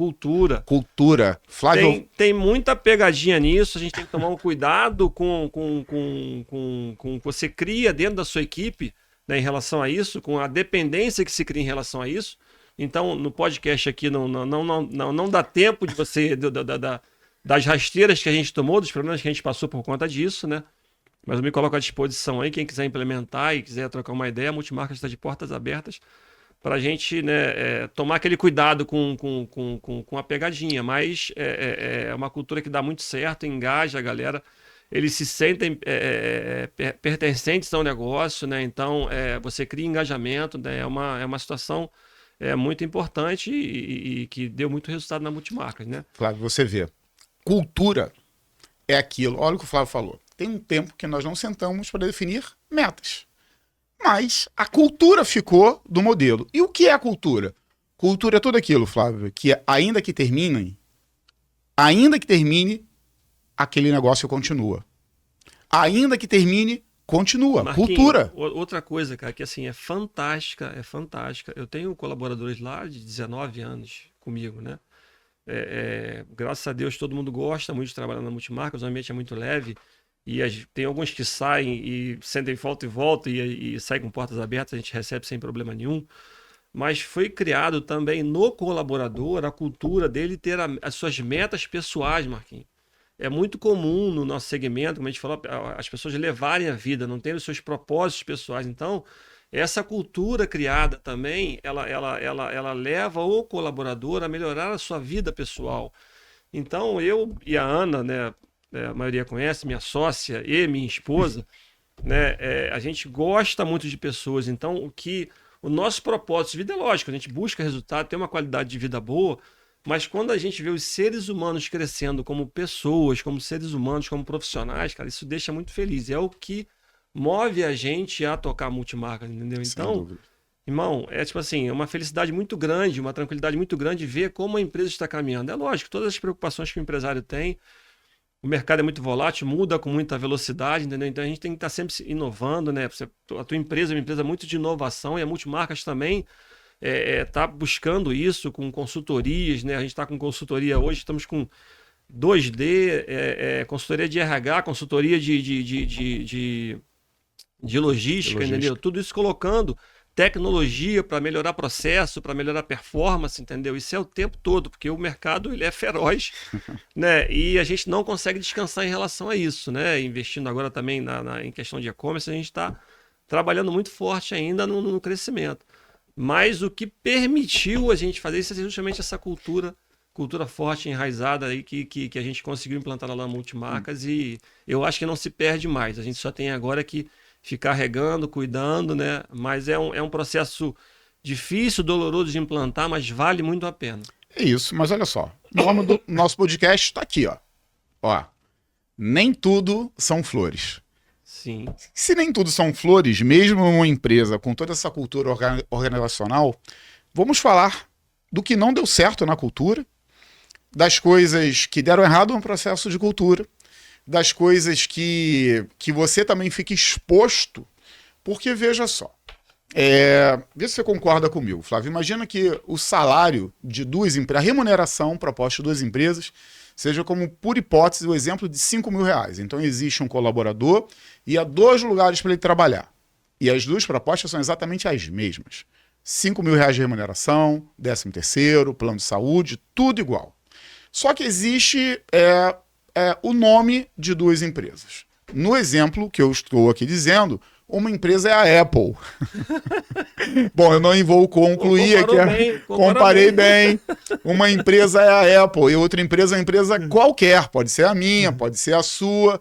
Flávio... Tem muita pegadinha nisso, a gente tem que tomar um cuidado com o que você cria dentro da sua equipe, né, em relação a isso, com a dependência que se cria em relação a isso. Então, no podcast aqui não dá tempo de você... das rasteiras que a gente tomou, dos problemas que a gente passou por conta disso, né? Mas eu me coloco à disposição aí, quem quiser implementar e quiser trocar uma ideia, a Multimarcas está de portas abertas para a gente, né, tomar aquele cuidado com a pegadinha. Mas é uma cultura que dá muito certo, engaja a galera, eles se sentem pertencentes ao negócio, né? Então você cria engajamento, né? É uma situação muito importante e que deu muito resultado na Multimarcas, né? Flávio, você vê, cultura é aquilo, olha o que o Flávio falou. Tem um tempo que nós não sentamos para definir metas. Mas a cultura ficou do modelo. E o que é a cultura? Cultura é tudo aquilo, Flávio, que ainda que termine, aquele negócio continua. Ainda que termine, continua. Marquinhos, Cultura. Outra coisa, cara, que assim é fantástica. Eu tenho colaboradores lá de 19 anos comigo, né? Graças a Deus todo mundo gosta muito de trabalhar na Multimarcas, o ambiente é muito leve. E tem alguns que saem e sentem falta e voltam e saem com portas abertas, a gente recebe sem problema nenhum. Mas foi criado também no colaborador a cultura dele ter as suas metas pessoais, Marquinhos. É muito comum no nosso segmento, como a gente falou, as pessoas levarem a vida, não terem os seus propósitos pessoais. Então, essa cultura criada também, ela leva o colaborador a melhorar a sua vida pessoal. Então, eu e a Ana, né? A maioria conhece, minha sócia e minha esposa, né? A gente gosta muito de pessoas, então o nosso propósito de vida é lógico, a gente busca resultado, tem uma qualidade de vida boa, mas quando a gente vê os seres humanos crescendo como pessoas, como seres humanos, como profissionais, cara, isso deixa muito feliz, é o que move a gente a tocar multimarca, entendeu? Então, irmão, tipo assim, é uma felicidade muito grande, uma tranquilidade muito grande ver como a empresa está caminhando. É lógico, todas as preocupações que o empresário tem. O mercado é muito volátil, muda com muita velocidade, entendeu? Então a gente tem que estar sempre inovando, né? A tua empresa é uma empresa muito de inovação e a Multimarcas também está buscando isso com consultorias, né? A gente está com consultoria hoje, estamos com 2D, consultoria de RH, consultoria de logística, entendeu? Tudo isso colocando tecnologia para melhorar processo, para melhorar performance, entendeu? Isso é o tempo todo, porque o mercado ele é feroz, né? E a gente não consegue descansar em relação a isso, né? Investindo agora também em questão de e-commerce, a gente está trabalhando muito forte ainda no crescimento. Mas o que permitiu a gente fazer isso é justamente essa cultura forte, enraizada aí que a gente conseguiu implantar lá na Multimarcas e eu acho que não se perde mais. A gente só tem agora que ficar regando, cuidando, né? Mas é um processo difícil, doloroso de implantar, mas vale muito a pena. É isso, mas olha só. O nome do nosso podcast está aqui, ó. Nem tudo são flores. Sim. Se nem tudo são flores, mesmo uma empresa com toda essa cultura organizacional, vamos falar do que não deu certo na cultura, das coisas que deram errado no processo de cultura, das coisas que você também fica exposto, porque veja só, vê se você concorda comigo, Flávio. Imagina que o salário de duas empresas, a remuneração proposta de duas empresas, seja como, por hipótese, o exemplo de R$5.000. Então existe um colaborador e há 2 lugares para ele trabalhar. E as duas propostas são exatamente as mesmas. R$5.000 de remuneração, 13º, plano de saúde, tudo igual. Só que existe o nome de duas empresas. No exemplo que eu estou aqui dizendo, uma empresa é a Apple. Bom, eu não vou concluir aqui. Comparei bem. Uma empresa é a Apple e outra empresa é uma empresa qualquer. Pode ser a minha, pode ser a sua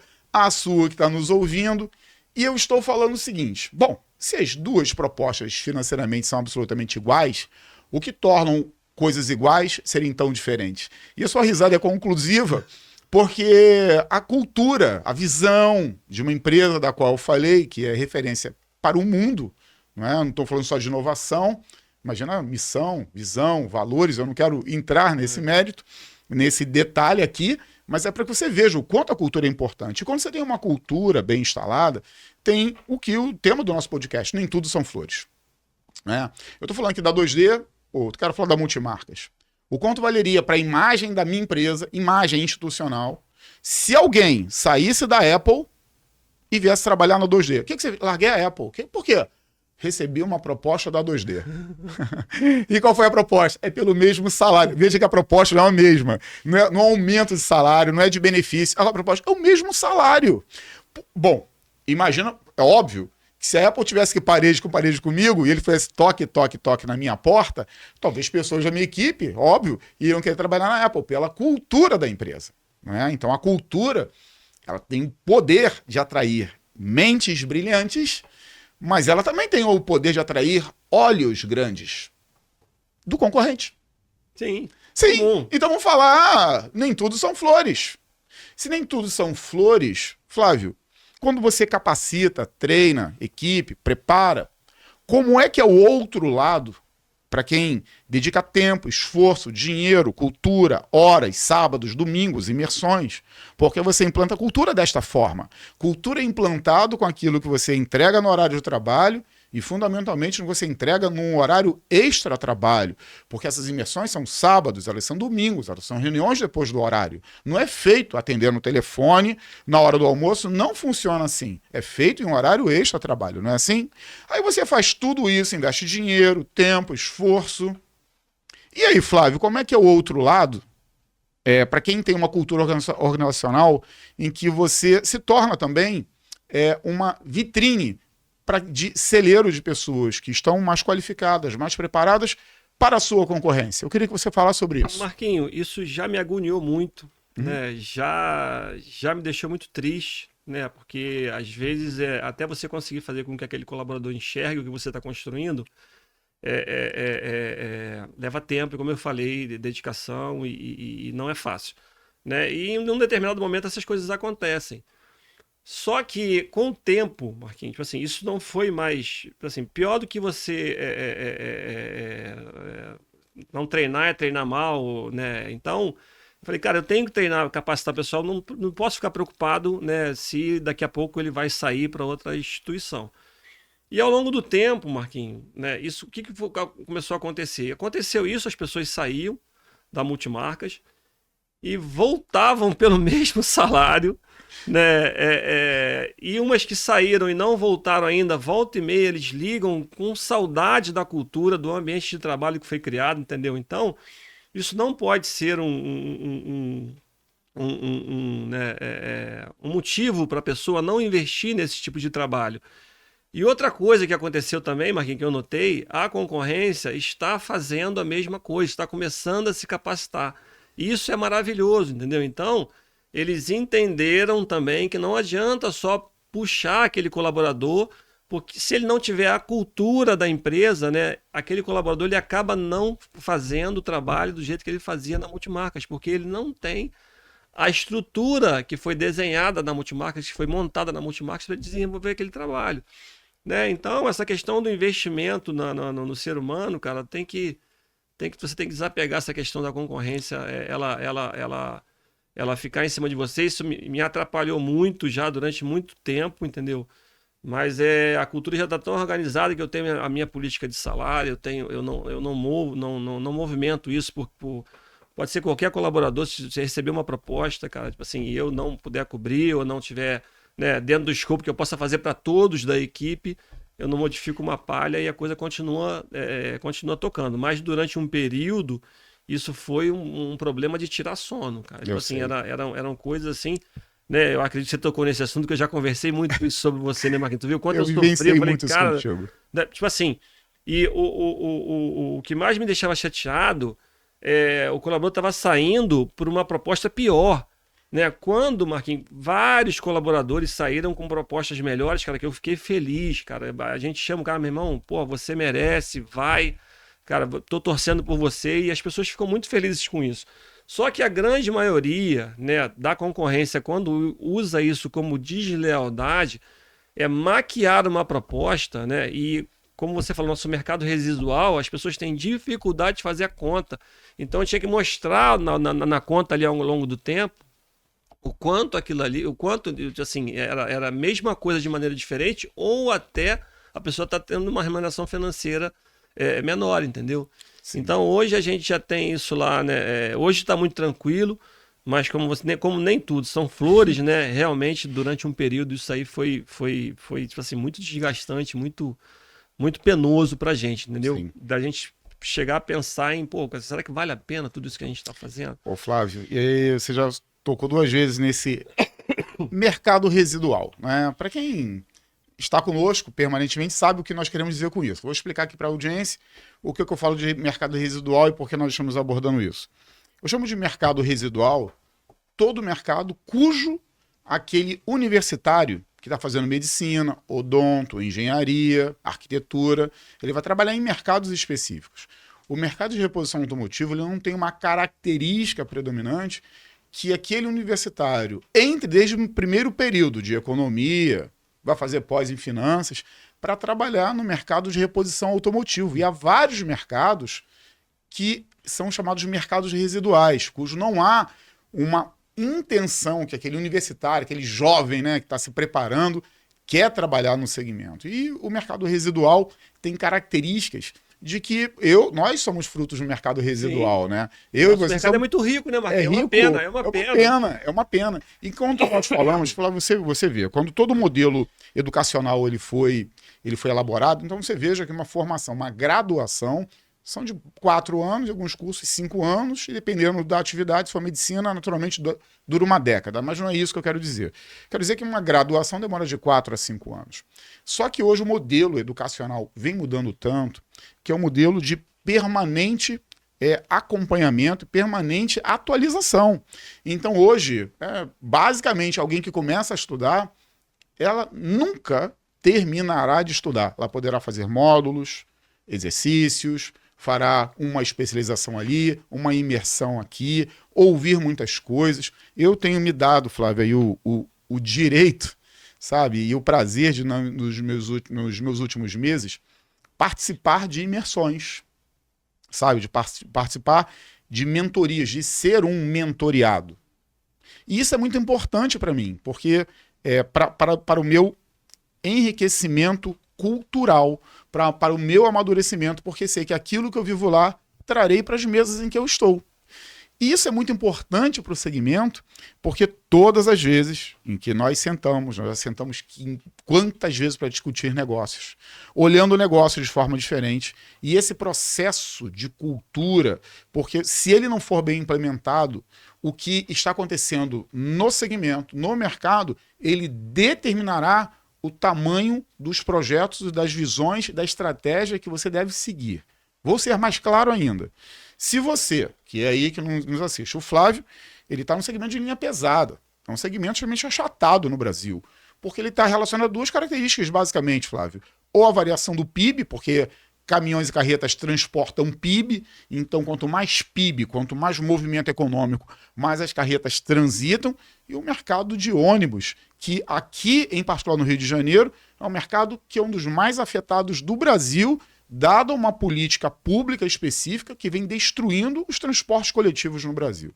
que está nos ouvindo. E eu estou falando o seguinte. Bom, se as duas propostas financeiramente são absolutamente iguais, o que tornam coisas iguais serem tão diferentes? E a sua risada é conclusiva, porque a cultura, a visão de uma empresa da qual eu falei, que é referência para o mundo, não estou falando só de inovação, imagina missão, visão, valores, eu não quero entrar nesse mérito, nesse detalhe aqui, mas é para que você veja o quanto a cultura é importante. E quando você tem uma cultura bem instalada, tem o tema do nosso podcast, nem tudo são flores. Eu estou falando aqui da 2D, quero falar da Multimarcas. O quanto valeria para a imagem da minha empresa, imagem institucional, se alguém saísse da Apple e viesse trabalhar na 2D? Por que você larguei a Apple? Por quê? recebi uma proposta da 2D. E qual foi a proposta? É pelo mesmo salário. Veja que a proposta não é a mesma. Não é aumento de salário, não é de benefício. A proposta é o mesmo salário. Bom, imagina, é óbvio, que se a Apple tivesse que parede com parede comigo e ele fizesse toque, toque, toque na minha porta, talvez pessoas da minha equipe, óbvio, iriam querer trabalhar na Apple pela cultura da empresa. Né? Então a cultura, ela tem o poder de atrair mentes brilhantes, mas ela também tem o poder de atrair olhos grandes do concorrente. Sim. Sim. Comum. Então vamos falar, nem tudo são flores. Se nem tudo são flores, Flávio, quando você capacita, treina, equipe, prepara, como é que é o outro lado, para quem dedica tempo, esforço, dinheiro, cultura, horas, sábados, domingos, imersões, porque você implanta cultura desta forma. Cultura é implantado com aquilo que você entrega no horário de trabalho e, fundamentalmente, você entrega num horário extra-trabalho, porque essas imersões são sábados, elas são domingos, elas são reuniões depois do horário. Não é feito atendendo no telefone na hora do almoço, não funciona assim. É feito em um horário extra-trabalho, não é assim? Aí você faz tudo isso, investe dinheiro, tempo, esforço. E aí, Flávio, como é que é o outro lado? Para quem tem uma cultura organizacional em que você se torna também uma vitrine de celeiro de pessoas que estão mais qualificadas, mais preparadas para a sua concorrência. Eu queria que você falasse sobre isso. Marquinho, isso já me agoniou muito, né? Já me deixou muito triste, né? Porque às vezes até você conseguir fazer com que aquele colaborador enxergue o que você está construindo, leva tempo, como eu falei, dedicação e não é fácil, né? E em um determinado momento essas coisas acontecem. Só que com o tempo, Marquinhos, tipo assim, isso não foi mais, tipo assim, pior do que você não treinar é treinar mal, né? Então, eu falei, cara, eu tenho que treinar, capacitar o pessoal, não posso ficar preocupado, né, se daqui a pouco ele vai sair para outra instituição. E ao longo do tempo, Marquinhos, né, o que começou a acontecer? Aconteceu isso, as pessoas saíam da Multimarcas e voltavam pelo mesmo salário, né? E umas que saíram e não voltaram ainda, volta e meia, eles ligam com saudade da cultura, do ambiente de trabalho que foi criado, entendeu? Então, isso não pode ser um motivo para a pessoa não investir nesse tipo de trabalho. E outra coisa que aconteceu também, Marquinhos, que eu notei, a concorrência está fazendo a mesma coisa, está começando a se capacitar. E isso é maravilhoso, entendeu? Então, eles entenderam também que não adianta só puxar aquele colaborador, porque se ele não tiver a cultura da empresa, né, aquele colaborador ele acaba não fazendo o trabalho do jeito que ele fazia na Multimarcas, porque ele não tem a estrutura que foi desenhada na Multimarcas, que foi montada na Multimarcas para desenvolver aquele trabalho, né? Então, essa questão do investimento no ser humano, cara, você tem que desapegar essa questão da concorrência, ela ficar em cima de você. Isso me atrapalhou muito já durante muito tempo, entendeu? Mas a cultura já está tão organizada que eu tenho a minha política de salário, eu não movimento isso pode ser qualquer colaborador, se você receber uma proposta, cara, tipo assim, e eu não puder cobrir ou não tiver, né, dentro do escopo que eu possa fazer para todos da equipe, eu não modifico uma palha e a coisa continua tocando. Mas durante um período, isso foi um problema de tirar sono, cara. Tipo assim, eram coisas assim, né? Eu acredito que você tocou nesse assunto, que eu já conversei muito sobre você, né, Marquinhos? Tu viu quanto eu sofri? Eu falei, muito cara, contigo. Né, tipo assim, e o que mais me deixava chateado o colaborador estava saindo por uma proposta pior, né? Quando, Marquinhos, vários colaboradores saíram com propostas melhores, cara, que eu fiquei feliz, cara. A gente chama o cara, meu irmão, pô, você merece, vai, cara, tô torcendo por você, e as pessoas ficam muito felizes com isso. Só que a grande maioria, né, da concorrência, quando usa isso como deslealdade, é maquiar uma proposta, né? E como você falou, nosso mercado residual, as pessoas têm dificuldade de fazer a conta. Então, eu tinha que mostrar na conta ali ao longo do tempo o quanto aquilo ali, o quanto, assim, era a mesma coisa de maneira diferente, ou até a pessoa está tendo uma remuneração financeira menor, entendeu? Sim. Então, hoje a gente já tem isso lá, né? Hoje está muito tranquilo, mas como nem tudo são flores, né? Realmente, durante um período, isso aí foi tipo assim, muito desgastante, muito muito penoso pra gente, entendeu? Sim. Da gente chegar a pensar em, pô, será que vale a pena tudo isso que a gente tá fazendo? Ô, Flávio, e aí você já tocou 2 vezes nesse mercado residual, né? Para quem está conosco permanentemente sabe o que nós queremos dizer com isso. Vou explicar aqui para a audiência o que eu falo de mercado residual e por que nós estamos abordando isso. Eu chamo de mercado residual todo mercado cujo aquele universitário que está fazendo medicina, odonto, engenharia, arquitetura, ele vai trabalhar em mercados específicos. O mercado de reposição automotiva ele não tem uma característica predominante que aquele universitário entre desde o primeiro período de economia, vai fazer pós em finanças, para trabalhar no mercado de reposição automotivo. E há vários mercados que são chamados de mercados residuais, cujo não há uma intenção que aquele universitário, aquele jovem, né, que está se preparando, quer trabalhar no segmento. E o mercado residual tem características de que nós somos frutos do mercado residual, Sim. né? O mercado é muito rico, né, Marquinhos? É rico, é uma pena. É uma pena. Enquanto nós falamos, você vê, quando todo modelo educacional ele foi elaborado, então você veja que uma formação, uma graduação, são de 4 anos, alguns cursos 5 anos, e dependendo da atividade, se for medicina, naturalmente dura uma década, mas não é isso que eu quero dizer. Quero dizer que uma graduação demora de 4 a 5 anos. Só que hoje o modelo educacional vem mudando tanto, que é um modelo de permanente acompanhamento, permanente atualização. Então hoje, basicamente, alguém que começa a estudar, ela nunca terminará de estudar. Ela poderá fazer módulos, exercícios, fará uma especialização ali, uma imersão aqui, ouvir muitas coisas. Eu tenho me dado, Flávio, aí o direito, sabe, e o prazer de, nos meus últimos meses, participar de imersões, sabe, de participar de mentorias, de ser um mentoriado. E isso é muito importante para mim, porque para o meu enriquecimento cultural, para o meu amadurecimento, porque sei que aquilo que eu vivo lá trarei para as mesas em que eu estou. E isso é muito importante para o segmento, porque todas as vezes em que nós já sentamos quantas vezes para discutir negócios, olhando o negócio de forma diferente, e esse processo de cultura, porque se ele não for bem implementado, o que está acontecendo no segmento, no mercado, ele determinará o tamanho dos projetos, das visões, da estratégia que você deve seguir. Vou ser mais claro ainda. Se você, que é aí que nos assiste, o Flávio, ele está no segmento de linha pesada. É um segmento extremamente achatado no Brasil, porque ele está relacionado a 2 características, basicamente, Flávio. Ou a variação do PIB, porque caminhões e carretas transportam PIB, então quanto mais PIB, quanto mais movimento econômico, mais as carretas transitam, e o mercado de ônibus, que aqui, em particular no Rio de Janeiro, é um mercado que é um dos mais afetados do Brasil, dada uma política pública específica que vem destruindo os transportes coletivos no Brasil.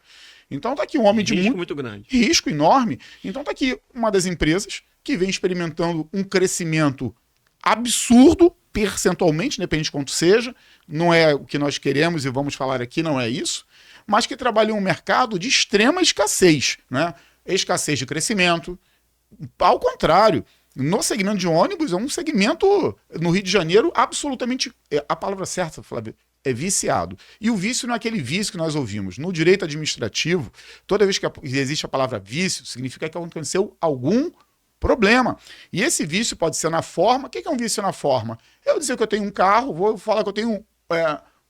Então está aqui um homem de muito grande. Risco enorme. Então está aqui uma das empresas que vem experimentando um crescimento absurdo, percentualmente, depende de quanto seja, não é o que nós queremos e vamos falar aqui, não é isso, mas que trabalha em um mercado de extrema escassez, né? Escassez de crescimento. Ao contrário, no segmento de ônibus, é um segmento, no Rio de Janeiro, absolutamente, a palavra certa, Flávio, é viciado. E o vício não é aquele vício que nós ouvimos. No direito administrativo, toda vez que existe a palavra vício, significa que aconteceu algum problema. E esse vício pode ser na forma. O que é um vício na forma? Eu dizer que eu tenho um carro, vou falar que eu tenho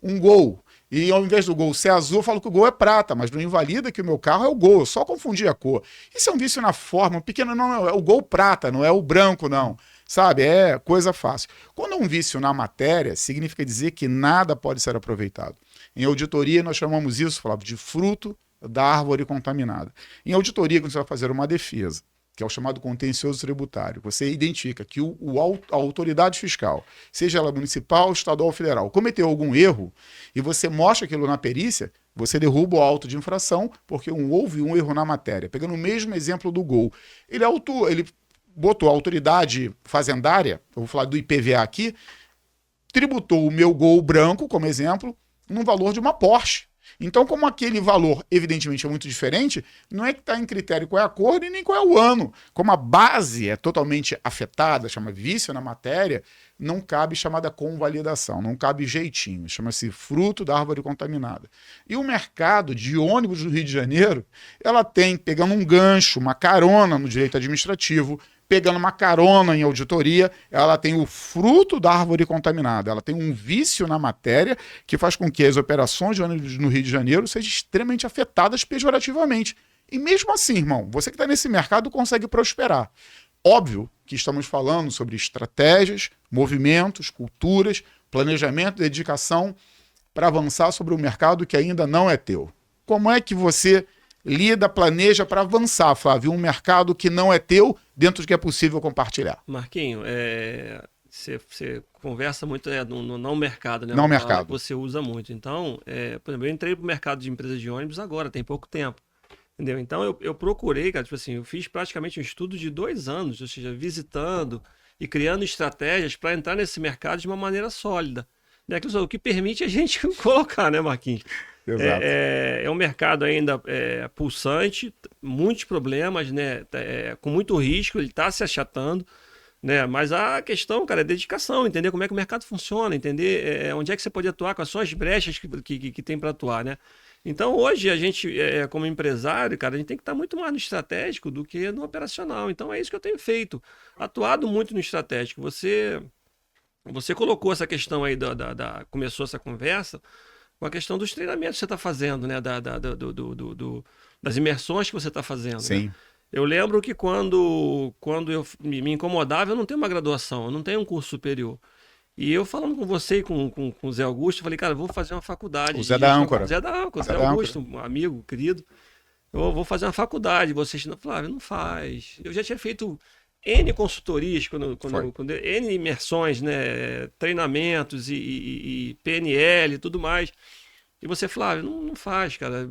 um Gol. E ao invés do Gol ser azul, eu falo que o Gol é prata, mas não invalida que o meu carro é o Gol, eu só confundi a cor. Isso é um vício na forma, um pequeno não, é o Gol prata, não é o branco, não. Sabe, é coisa fácil. Quando é um vício na matéria, significa dizer que nada pode ser aproveitado. Em auditoria, nós chamamos isso, Flávio, de fruto da árvore contaminada. Em auditoria, quando você vai fazer uma defesa, que é o chamado contencioso tributário, você identifica que a autoridade fiscal, seja ela municipal, estadual ou federal, cometeu algum erro e você mostra aquilo na perícia, você derruba o auto de infração porque houve um erro na matéria. Pegando o mesmo exemplo do Gol. Ele botou a autoridade fazendária, eu vou falar do IPVA aqui, tributou o meu Gol branco, como exemplo, num valor de uma Porsche. Então, como aquele valor, evidentemente, é muito diferente, não é que está em critério qual é a cor e nem qual é o ano. Como a base é totalmente afetada, chama vício na matéria, não cabe chamada convalidação, não cabe jeitinho, chama-se fruto da árvore contaminada. E o mercado de ônibus do Rio de Janeiro, ela tem, pegando um gancho, uma carona no direito administrativo, pegando uma carona em auditoria, ela tem o fruto da árvore contaminada, ela tem um vício na matéria que faz com que as operações de ônibus no Rio de Janeiro sejam extremamente afetadas pejorativamente. E mesmo assim, irmão, você que está nesse mercado consegue prosperar. Óbvio que estamos falando sobre estratégias, movimentos, culturas, planejamento, dedicação para avançar sobre o mercado que ainda não é teu. Como é que você lida, planeja para avançar, Flávio, um mercado que não é teu, dentro do que é possível compartilhar? Marquinho, você conversa muito no não mercado, né? Não mercado. Você usa muito. Então, por exemplo, eu entrei para o mercado de empresas de ônibus agora, tem pouco tempo. Entendeu? Então, eu procurei, cara, tipo assim, eu fiz praticamente um estudo de 2 anos, ou seja, visitando e criando estratégias para entrar nesse mercado de uma maneira sólida. Né? O que permite a gente colocar, né, Marquinhos? Exato. É um mercado ainda pulsante, muitos problemas, né? Com muito risco, ele está se achatando, né? Mas a questão, cara, é dedicação, entender como é que o mercado funciona, entender onde é que você pode atuar, quais são as brechas que tem para atuar, né? Então, hoje, a gente, como empresário, cara, a gente tem que estar muito mais no estratégico do que no operacional. Então, é isso que eu tenho feito, atuado muito no estratégico. Você colocou essa questão aí, começou essa conversa com a questão dos treinamentos que você está fazendo, né? Das imersões que você está fazendo. Sim. Né? Eu lembro que quando eu me incomodava, eu não tenho uma graduação, eu não tenho um curso superior. E eu falando com você e com o Zé Augusto, eu falei, cara, eu vou fazer uma faculdade. O Zé da Âncora. Zé da Âncora, Zé Augusto, um amigo, querido. Eu vou fazer uma faculdade. Vocês não, Flávio, não faz. Eu já tinha feito N consultorias, N imersões, né? Treinamentos e PNL e tudo mais. E você, Flávio, não faz, cara.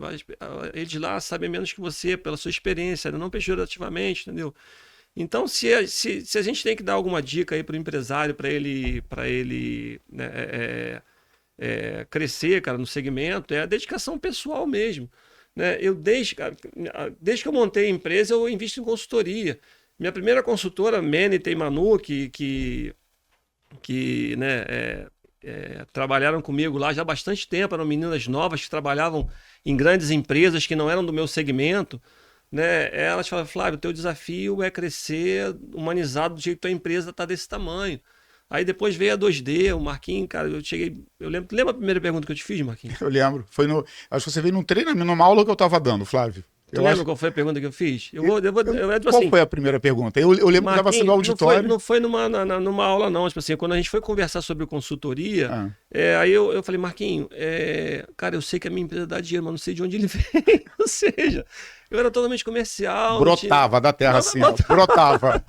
Eles lá sabem menos que você, pela sua experiência, não pejorativamente, entendeu? Então, se a gente tem que dar alguma dica aí para o empresário, para ele né, crescer, cara, no segmento, é a dedicação pessoal mesmo. Né? Desde que eu montei a empresa, eu invisto em consultoria. Minha primeira consultora, Menete e Manu, que né, trabalharam comigo lá já há bastante tempo, eram meninas novas que trabalhavam em grandes empresas que não eram do meu segmento. Né? Elas falam, Flávio, o teu desafio é crescer humanizado do jeito que tua empresa está desse tamanho. Aí depois veio a 2D, o Marquinhos, cara, eu lembro. Tu lembra a primeira pergunta que eu te fiz, Marquinhos? Eu lembro. Acho que você veio num treinamento, numa aula que eu estava dando, Flávio. Tu lembra qual foi a pergunta que eu fiz? Qual foi a primeira pergunta? Eu lembro que estava sendo auditório. Não foi numa aula, não. Tipo assim, quando a gente foi conversar sobre consultoria, aí eu falei, Marquinhos, cara, eu sei que a minha empresa dá dinheiro, mas não sei de onde ele vem. Ou seja, eu era totalmente comercial. Brotava da terra assim, brotava.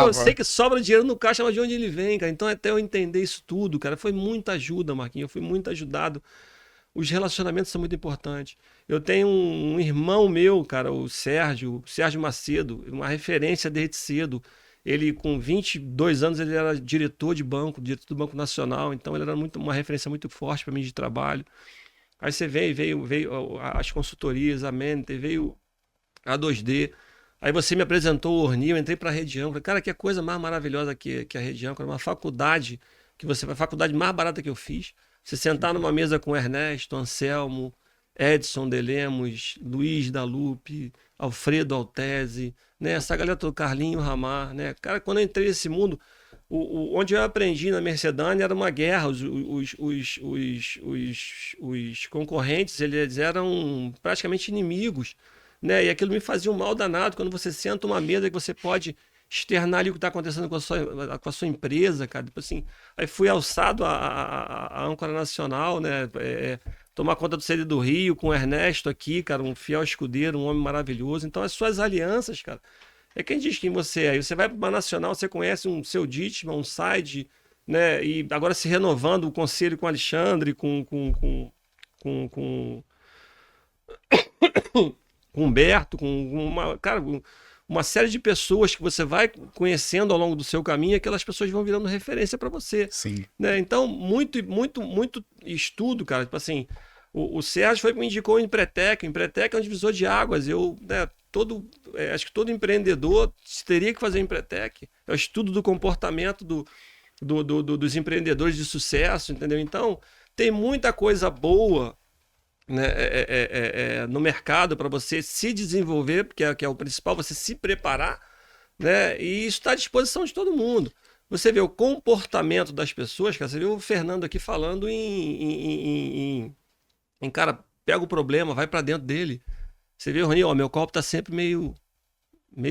Eu sei que sobra dinheiro no caixa, mas de onde ele vem, cara. Então, até eu entender isso tudo, cara, foi muita ajuda, Marquinhos. Eu fui muito ajudado. Os relacionamentos são muito importantes. Eu tenho um irmão meu, cara, o Sérgio Macedo, uma referência desde cedo. Ele, com 22 anos, ele era diretor do Banco Nacional, então ele era uma referência muito forte para mim de trabalho. Aí você veio as consultorias, a Mentor, veio a 2D. Aí você me apresentou o Orni, eu entrei para a Rede Âncora. Cara, que coisa mais maravilhosa que a Rede Âncora, uma faculdade, a faculdade mais barata que eu fiz. Você sentar numa mesa com Ernesto, Anselmo, Edson de Lemos, Luiz da Lupe, Alfredo Altese, né? Essa galera toda, Carlinho Ramar, né? Cara, quando eu entrei nesse mundo, onde eu aprendi na Mercedânia era uma guerra, os concorrentes, eles eram praticamente inimigos, né? E aquilo me fazia um mal danado, quando você senta uma mesa que você pode externar ali o que está acontecendo com a sua empresa, cara. Tipo assim, aí fui alçado a âncora nacional, né? Tomar conta do CD do Rio, com o Ernesto aqui, cara, um fiel escudeiro, um homem maravilhoso. Então, as suas alianças, cara, é quem diz quem você é. Aí você vai para uma nacional, você conhece um seu Ditman, um Side, né? E agora se renovando o conselho com o Alexandre, com Humberto, uma série de pessoas que você vai conhecendo ao longo do seu caminho, e aquelas pessoas vão virando referência para você. Sim. Né? Então, muito estudo, cara. Tipo assim, O Sérgio foi que me indicou o Empretec. O Empretec é um divisor de águas. Eu, né, acho que todo empreendedor teria que fazer Empretec. É o estudo do comportamento dos empreendedores de sucesso, entendeu? Então, tem muita coisa boa, né, no mercado para você se desenvolver, que é o principal, você se preparar, né? E isso está à disposição de todo mundo. Você vê o comportamento das pessoas, cara, você vê o Fernando aqui falando cara, pega o problema, vai para dentro dele. Você vê, Rony, ó, meu copo tá sempre meio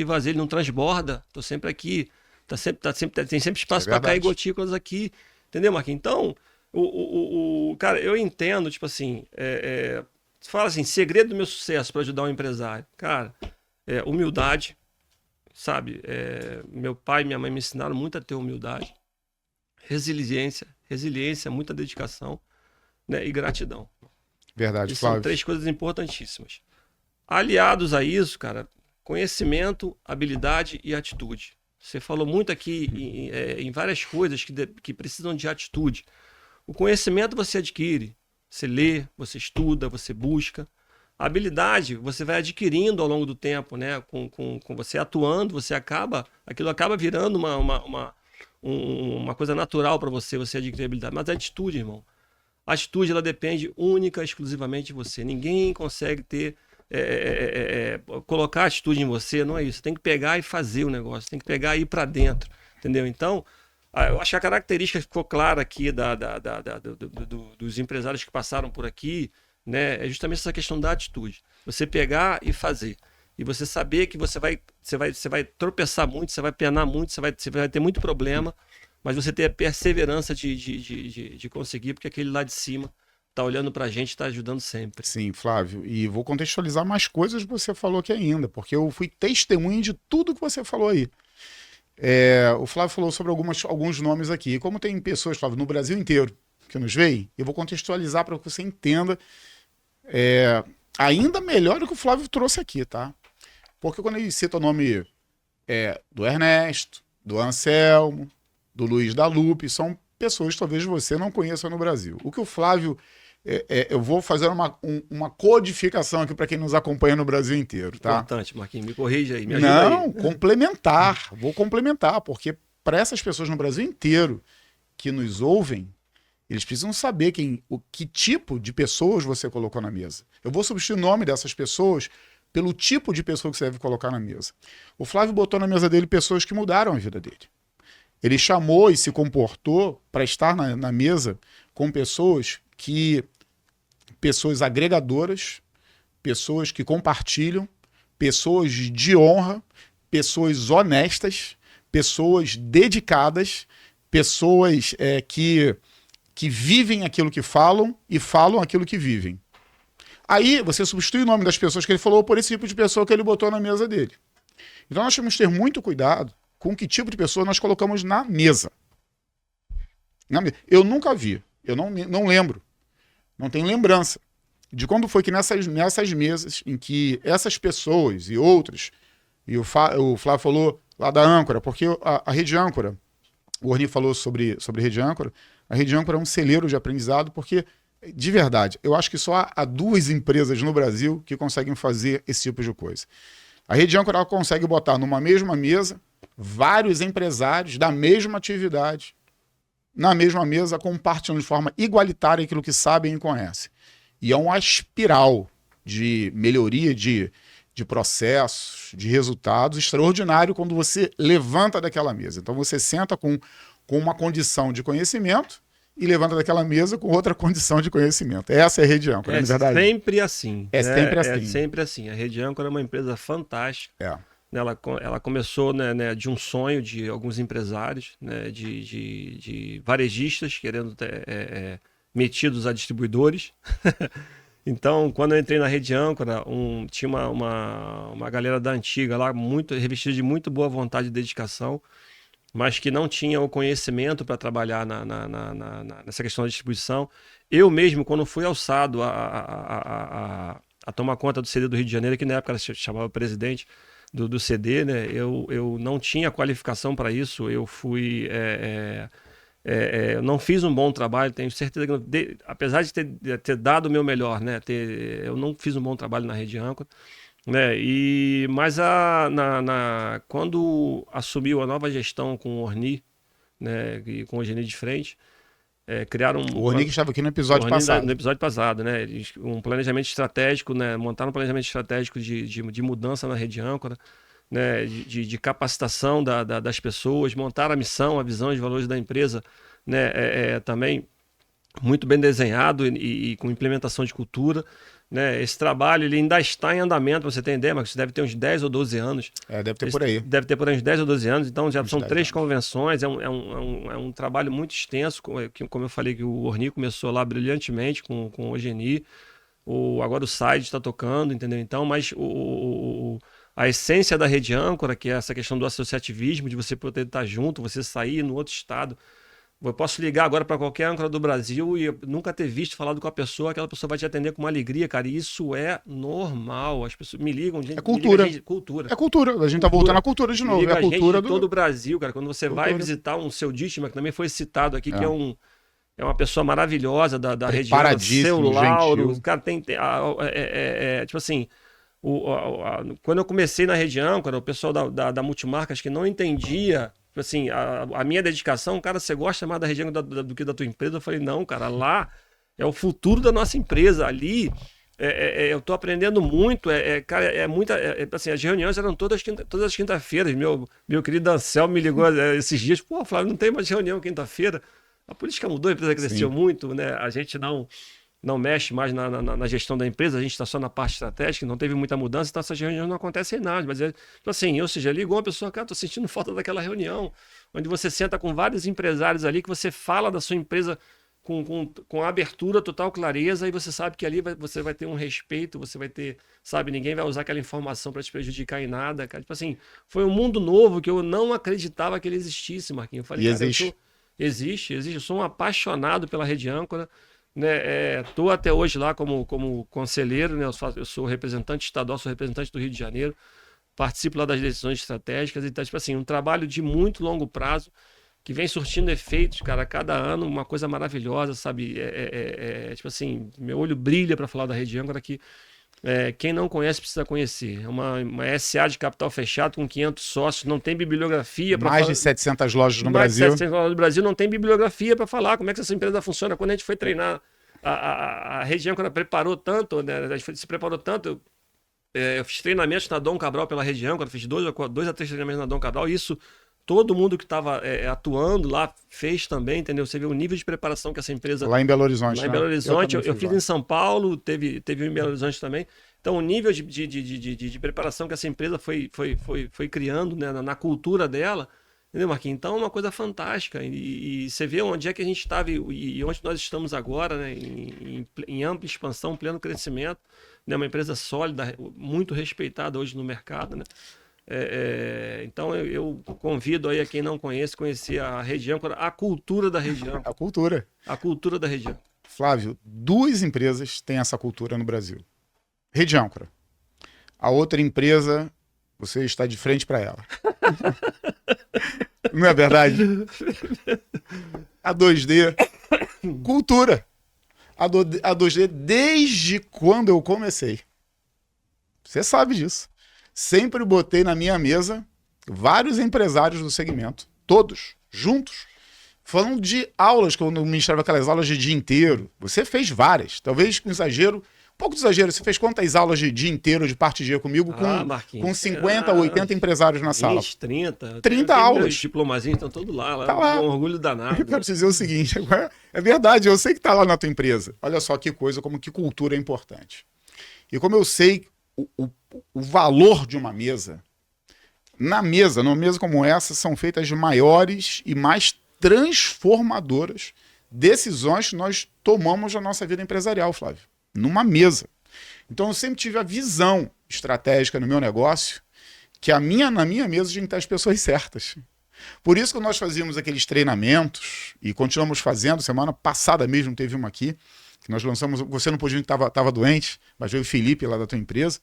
vazio, ele não transborda, tô sempre aqui, tem sempre espaço para cair gotículas aqui, entendeu, Marquinhos? Então, cara, eu entendo, tipo assim, você fala assim, segredo do meu sucesso para ajudar um empresário, cara, humildade, sabe? Meu pai e minha mãe me ensinaram muito a ter humildade, resiliência, muita dedicação, né? E gratidão. Verdade, Flávio. São 3 coisas importantíssimas. Aliados a isso, cara, conhecimento, habilidade e atitude. Você falou muito aqui em várias coisas que precisam de atitude. O conhecimento você adquire, você lê, você estuda, você busca. A habilidade você vai adquirindo ao longo do tempo, né? Com você atuando, aquilo acaba virando uma coisa natural para você adquirir habilidade. Mas a atitude, irmão, a atitude ela depende única, exclusivamente de você. Ninguém consegue colocar a atitude em você, não é isso. Tem que pegar e fazer o negócio, tem que pegar e ir para dentro, entendeu? Então, eu acho que a característica que ficou clara aqui dos empresários que passaram por aqui, né, é justamente essa questão da atitude. Você pegar e fazer. E você saber que você vai tropeçar muito, você vai penar muito, você vai ter muito problema, mas você ter a perseverança de conseguir, porque aquele lá de cima está olhando para a gente, está ajudando sempre. Sim, Flávio. E vou contextualizar mais coisas que você falou aqui ainda, porque eu fui testemunha de tudo que você falou aí. O Flávio falou sobre alguns nomes aqui. E como tem pessoas, Flávio, no Brasil inteiro que nos veem, eu vou contextualizar para que você entenda ainda melhor do que o Flávio trouxe aqui, tá? Porque quando ele cita o nome do Ernesto, do Anselmo, do Luiz da Lupe, são pessoas que talvez você não conheça no Brasil. O que o Flávio... eu vou fazer uma codificação aqui para quem nos acompanha no Brasil inteiro, tá? Importante, Marquinhos, me corrija aí, me ajuda aí. Não, complementar. Vou complementar, porque para essas pessoas no Brasil inteiro que nos ouvem, eles precisam saber que tipo de pessoas você colocou na mesa. Eu vou substituir o nome dessas pessoas pelo tipo de pessoa que você deve colocar na mesa. O Flávio botou na mesa dele pessoas que mudaram a vida dele. Ele chamou e se comportou para estar na mesa com pessoas agregadoras, pessoas que compartilham, pessoas de honra, pessoas honestas, pessoas dedicadas, pessoas que vivem aquilo que falam e falam aquilo que vivem. Aí você substitui o nome das pessoas que ele falou por esse tipo de pessoa que ele botou na mesa dele. Então nós temos que ter muito cuidado com que tipo de pessoa nós colocamos na mesa. Eu nunca vi, eu não lembro, não tenho lembrança de quando foi que nessas mesas em que essas pessoas e outras, e o Flávio falou lá da âncora, porque a Rede Âncora, o Orni falou sobre a Rede Âncora, a Rede Âncora é um celeiro de aprendizado, porque, de verdade, eu acho que só há 2 empresas no Brasil que conseguem fazer esse tipo de coisa. A Rede Âncora ela consegue botar numa mesma mesa vários empresários da mesma atividade, na mesma mesa, compartilhando de forma igualitária aquilo que sabem e conhecem. E é uma espiral de melhoria de processos, de resultados extraordinário quando você levanta daquela mesa. Então você senta com uma condição de conhecimento e levanta daquela mesa com outra condição de conhecimento. Essa é a Rede Âncora, não é verdade? Sempre assim. É sempre assim. É sempre assim. A Rede Âncora é uma empresa fantástica. Ela começou, né, de um sonho de alguns empresários, né, de varejistas querendo metidos a distribuidores. Então, quando eu entrei na Rede Âncora, tinha uma galera da antiga lá, revestida de muito boa vontade e dedicação, mas que não tinha o conhecimento para trabalhar nessa questão da distribuição. Eu mesmo, quando fui alçado a tomar conta do CD do Rio de Janeiro, que na época se chamava presidente do CD, né? Eu não tinha qualificação para isso. Eu fui eu não fiz um bom trabalho, tenho certeza que, apesar de ter dado o meu melhor, né, eu não fiz um bom trabalho na Rede Âncora, né, mas quando assumiu a nova gestão com o Orni, né, e com o Geni de frente, criaram O Orni que estava aqui no episódio passado. No episódio passado, né, um planejamento estratégico, né, montaram um planejamento estratégico de mudança na Rede Âncora, né, de capacitação das pessoas, montar a missão, a visão e os valores da empresa, né, também muito bem desenhado e com implementação de cultura. Né, esse trabalho ele ainda está em andamento, pra você ter ideia, mas deve ter uns 10 ou 12 anos. Deve ter por aí. Deve ter por aí uns 10 ou 12 anos, então já são 3 convenções, é um trabalho muito extenso, como eu falei, que o Orni começou lá brilhantemente com o Geni, agora o Said está tocando, entendeu? Então, mas a essência da Rede Âncora, que é essa questão do associativismo, de você poder estar junto, você sair no outro estado. Eu posso ligar agora para qualquer âncora do Brasil e eu nunca ter visto, falado com a pessoa, aquela pessoa vai te atender com uma alegria, cara. E isso é normal. As pessoas me ligam. É cultura. Cultura. É cultura. A gente tá voltando à cultura de novo. É a cultura de todo o Brasil, cara. Quando você vai visitar um seu Dístima, que também foi citado aqui, que é uma pessoa maravilhosa da região, seu Lauro. Cara, tipo assim, quando eu comecei na Rede Âncora, o pessoal da Multimarcas que não entendia, assim, a minha dedicação, cara, você gosta mais da Rede Âncora do que da tua empresa? Eu falei, não, cara, lá é o futuro da nossa empresa. Ali eu tô aprendendo muito, cara, assim, as reuniões eram todas as quinta-feiras. Meu querido Anselmo me ligou esses dias, pô, Flávio, não tem mais reunião quinta-feira. A política mudou, a empresa cresceu muito, né? A gente não mexe mais na gestão da empresa, a gente está só na parte estratégica, não teve muita mudança, então essas reuniões não acontecem nada. Mas, tipo assim, ou seja, ligou uma pessoa, cara, estou sentindo falta daquela reunião, onde você senta com vários empresários ali, que você fala da sua empresa com abertura, total clareza, e você sabe que ali você vai ter um respeito, você vai ter, sabe, ninguém vai usar aquela informação para te prejudicar em nada, cara. Tipo assim, foi um mundo novo que eu não acreditava que ele existisse, Marquinhos. Eu falei, existe. Eu sou um apaixonado pela Rede Âncora. Né, tô até hoje lá como conselheiro, né, eu sou representante estadual, sou representante do Rio de Janeiro, participo lá das decisões estratégicas, então, tipo assim, um trabalho de muito longo prazo, que vem surtindo efeitos, cara, a cada ano, uma coisa maravilhosa, sabe, tipo assim, meu olho brilha para falar da Rede Âncora, que quem não conhece precisa conhecer. É uma SA de capital fechado com 500 sócios, não tem bibliografia para mais de 700 lojas no Brasil. Mais de 700 lojas no Brasil, não tem bibliografia para falar como é que essa empresa funciona. Quando a gente foi treinar, a Rede Âncora preparou tanto, né, a gente se preparou tanto. Eu fiz treinamentos na Dom Cabral pela Rede Âncora, fiz 2 a 3 treinamentos na Dom Cabral, isso todo mundo que estava atuando lá fez também, entendeu? Você vê o nível de preparação que essa empresa... Lá em Belo Horizonte. Lá em Belo Horizonte, eu fiz em São Paulo, teve um em Belo Horizonte também. Então, o nível de preparação que essa empresa foi criando, né, na cultura dela, entendeu, Marquinhos? Então, é uma coisa fantástica. E você vê onde é que a gente estava e onde nós estamos agora, né, em ampla expansão, pleno crescimento. Né, uma empresa sólida, muito respeitada hoje no mercado, né? Então eu convido aí a quem não conhece, conhecer a Rede Âncora, a cultura da Rede Âncora. A cultura da Rede Âncora. Flávio, 2 empresas têm essa cultura no Brasil. Rede Âncora. A outra empresa, você está de frente para ela. Não é verdade? A 2D, cultura. A 2D, desde quando eu comecei. Você sabe disso. Sempre botei na minha mesa vários empresários do segmento, todos, juntos, falando de aulas, quando eu ministrava aquelas aulas de dia inteiro. Você fez várias, talvez com exagero, um pouco de exagero. Você fez quantas aulas de dia inteiro, de parte de dia comigo, com 50, 80 empresários na sala? 30 aulas. Meus diplomazinhos estão todos lá, tá lá. Com orgulho danado. Eu quero te dizer o seguinte, é verdade, eu sei que está lá na tua empresa. Olha só que coisa, como que cultura é importante. E como eu sei o valor de uma mesa, numa mesa como essa, são feitas as maiores e mais transformadoras decisões que nós tomamos na nossa vida empresarial, Flávio. Numa mesa. Então eu sempre tive a visão estratégica no meu negócio que na minha mesa tinha que estar as pessoas certas. Por isso que nós fazíamos aqueles treinamentos e continuamos fazendo. Semana passada mesmo teve uma aqui, que nós lançamos, você não podia, estava doente, mas veio o Felipe lá da tua empresa.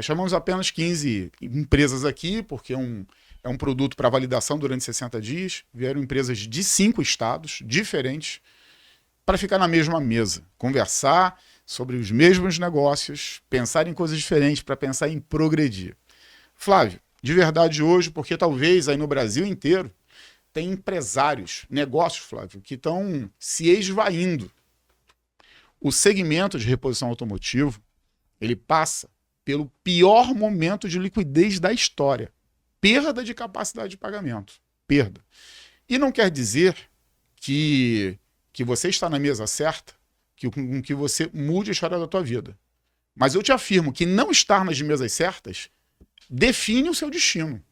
Chamamos apenas 15 empresas aqui, porque é um produto para validação durante 60 dias. Vieram empresas de 5 estados diferentes para ficar na mesma mesa, conversar sobre os mesmos negócios, pensar em coisas diferentes para pensar em progredir. Flávio, de verdade hoje, porque talvez aí no Brasil inteiro tem empresários, negócios, Flávio, que estão se esvaindo. O segmento de reposição automotivo, ele passa pelo pior momento de liquidez da história. Perda de capacidade de pagamento. Perda. E não quer dizer que você está na mesa certa, que você mude a história da tua vida. Mas eu te afirmo que não estar nas mesas certas define o seu destino.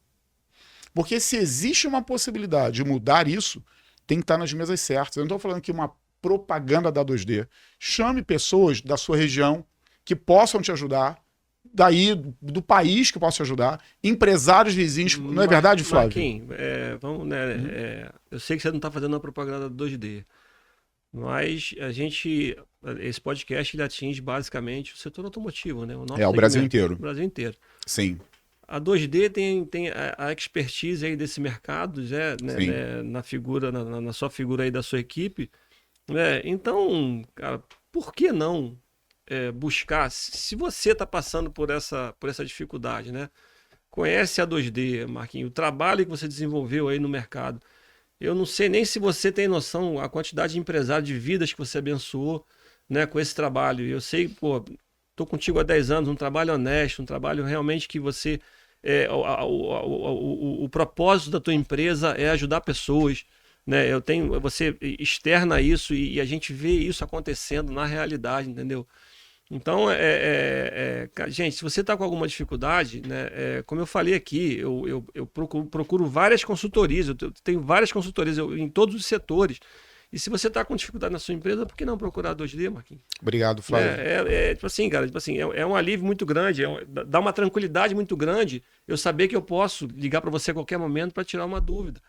Porque se existe uma possibilidade de mudar isso, tem que estar nas mesas certas. Eu não estou falando que uma propaganda da 2D. Chame pessoas da sua região que possam te ajudar, daí do país que possam te ajudar, empresários vizinhos. Não é verdade, Flávio? Marquinhos, vamos, né? Eu sei que você não está fazendo uma propaganda da 2D, mas esse podcast ele atinge basicamente o setor automotivo, né? O nosso o Brasil inteiro. O Brasil inteiro. Sim. A 2D tem a expertise aí desse mercado, né, na sua figura aí da sua equipe, né? Então, cara, por que não buscar, se você está passando por essa dificuldade, né? Conhece a 2D, Marquinhos, o trabalho que você desenvolveu aí no mercado. Eu não sei nem se você tem noção a quantidade de empresários, de vidas que você abençoou, né, com esse trabalho. Eu sei, pô, tô contigo há 10 anos, um trabalho honesto, um trabalho realmente que você... o propósito da tua empresa é ajudar pessoas, né? Você externa isso e a gente vê isso acontecendo na realidade, entendeu? Então, gente, se você está com alguma dificuldade, né, como eu falei aqui, eu procuro várias consultorias, eu tenho várias consultorias em todos os setores. E se você está com dificuldade na sua empresa, por que não procurar a 2D, Marquinhos? Obrigado, Flávio. Tipo assim, cara, é um alívio muito grande, dá uma tranquilidade muito grande eu saber que eu posso ligar para você a qualquer momento para tirar uma dúvida.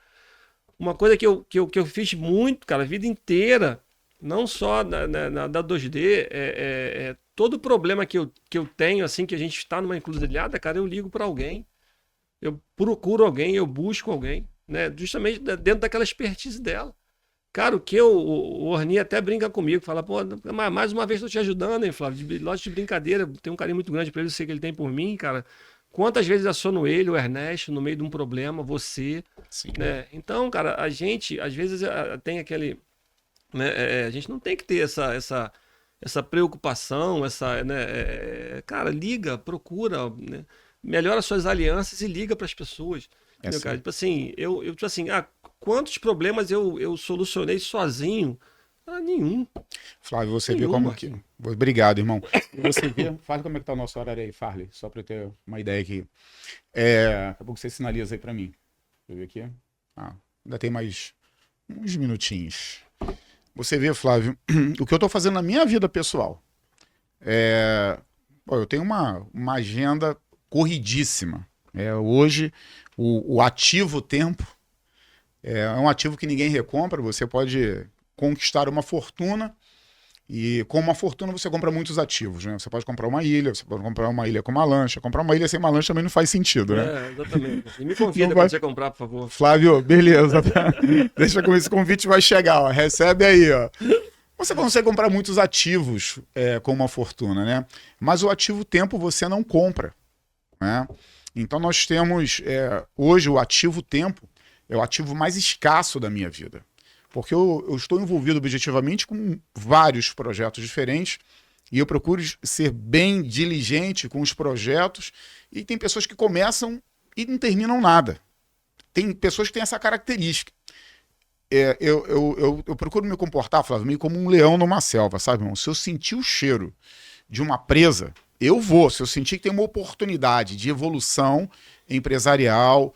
Uma coisa que eu fiz muito, cara, a vida inteira, não só da 2D, todo problema que eu tenho, assim, que a gente está numa encruzilhada, cara, eu ligo para alguém, eu procuro alguém, eu busco alguém, né, justamente dentro daquela expertise dela. Cara, o Orni até brinca comigo, fala, pô, mais uma vez estou te ajudando, hein, Flávio? Lógico de brincadeira, tenho um carinho muito grande por ele, eu sei que ele tem por mim, cara. Quantas vezes aciono ele, o Ernesto, no meio de um problema, você, Sim. né? Então, cara, a gente, às vezes, tem aquele... Né, a gente não tem que ter essa preocupação, né, cara, liga, procura, né, melhora suas alianças e liga para as pessoas. Meu cara, tipo assim, tipo assim, quantos problemas eu solucionei sozinho? Nenhum. Flávio, você vê como que... Obrigado, irmão. Você vê, fala como é que tá o nosso horário aí, Farley, só para eu ter uma ideia aqui. Daqui a pouco você sinaliza aí para mim. Deixa eu ver aqui. Ainda tem mais uns minutinhos. Você vê, Flávio, o que eu estou fazendo na minha vida pessoal. Eu tenho uma agenda corridíssima. Hoje, o ativo tempo é um ativo que ninguém recompra. Você pode conquistar uma fortuna e com uma fortuna você compra muitos ativos, né? Você pode comprar uma ilha, você pode comprar uma ilha com uma lancha. Comprar uma ilha sem uma lancha também não faz sentido, né? Exatamente. E me convida quando você comprar, por favor. Flávio, beleza. Deixa como esse convite vai chegar, ó. Recebe aí, ó. Você consegue comprar muitos ativos com uma fortuna, né? Mas o ativo tempo você não compra, né? Então nós temos, hoje, o ativo tempo é o ativo mais escasso da minha vida. Porque eu estou envolvido objetivamente com vários projetos diferentes e eu procuro ser bem diligente com os projetos, e tem pessoas que começam e não terminam nada. Tem pessoas que têm essa característica. Eu procuro me comportar, Flávio, meio como um leão numa selva, sabe, irmão? Se eu sentir o cheiro de uma presa, eu vou. Se eu sentir que tem uma oportunidade de evolução empresarial,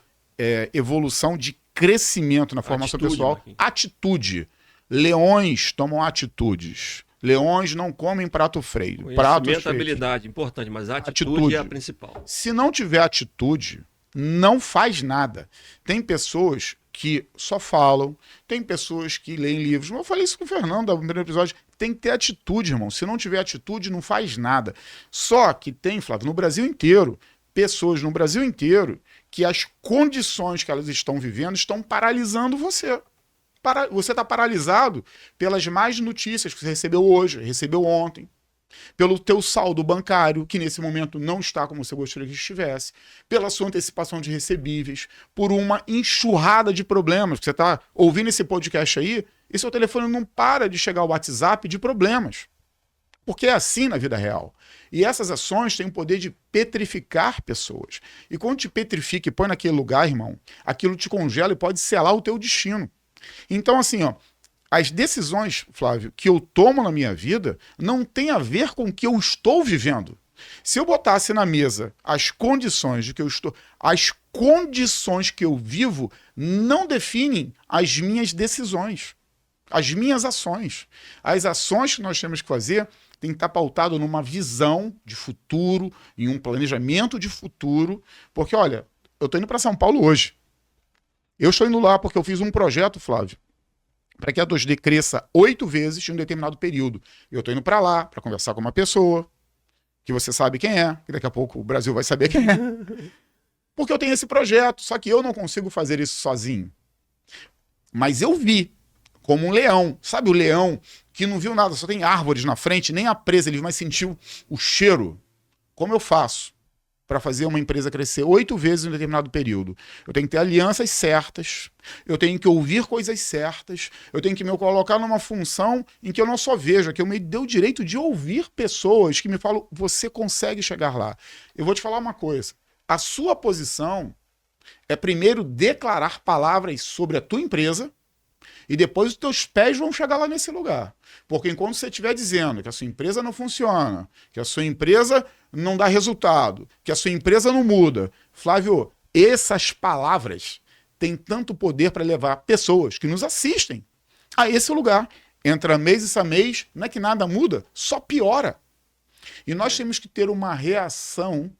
evolução de crescimento na formação pessoal, Marquinhos. Atitude. Leões tomam atitudes. Leões não comem prato feio. Conhecimento, habilidade, importante, mas a atitude é a principal. Se não tiver atitude, não faz nada. Tem pessoas que só falam, tem pessoas que leem livros. Eu falei isso com o Fernando no primeiro episódio. Tem que ter atitude, irmão. Se não tiver atitude, não faz nada. Só que tem, Flávio, no Brasil inteiro, pessoas no Brasil inteiro que as condições que elas estão vivendo estão paralisando você. Você está paralisado pelas más notícias que você recebeu hoje, recebeu ontem, pelo teu saldo bancário, que nesse momento não está como você gostaria que estivesse, pela sua antecipação de recebíveis, por uma enxurrada de problemas. Você está ouvindo esse podcast aí e seu telefone não para de chegar ao WhatsApp de problemas. Porque é assim na vida real. E essas ações têm o poder de petrificar pessoas. E quando te petrifica e põe naquele lugar, irmão, aquilo te congela e pode selar o teu destino. Então, assim, ó, as decisões, Flávio, que eu tomo na minha vida não tem a ver com o que eu estou vivendo. Se eu botasse na mesa as condições de que eu estou, as condições que eu vivo não definem as minhas decisões, as minhas ações. As ações que nós temos que fazer tem que estar pautado numa visão de futuro, em um planejamento de futuro, porque, olha, eu estou indo para São Paulo hoje. Eu estou indo lá porque eu fiz um projeto, Flávio, para que a 2D cresça 8 vezes em um determinado período. Eu estou indo para lá para conversar com uma pessoa, que você sabe quem é, que daqui a pouco o Brasil vai saber quem é. Porque eu tenho esse projeto, só que eu não consigo fazer isso sozinho. Mas eu vi, como um leão. Sabe o leão que não viu nada, só tem árvores na frente, nem a presa ele vai sentir o cheiro? Como eu faço para fazer uma empresa crescer 8 vezes em um determinado período? Eu tenho que ter alianças certas, eu tenho que ouvir coisas certas, eu tenho que me colocar numa função em que eu não só vejo, que eu me dei o direito de ouvir pessoas que me falam, você consegue chegar lá. Eu vou te falar uma coisa, a sua posição é primeiro declarar palavras sobre a tua empresa e depois os teus pés vão chegar lá nesse lugar. Porque enquanto você estiver dizendo que a sua empresa não funciona, que a sua empresa não dá resultado, que a sua empresa não muda, Flávio, essas palavras têm tanto poder para levar pessoas que nos assistem a esse lugar. Entra mês e sai mês, não é que nada muda, só piora. E nós temos que ter uma reação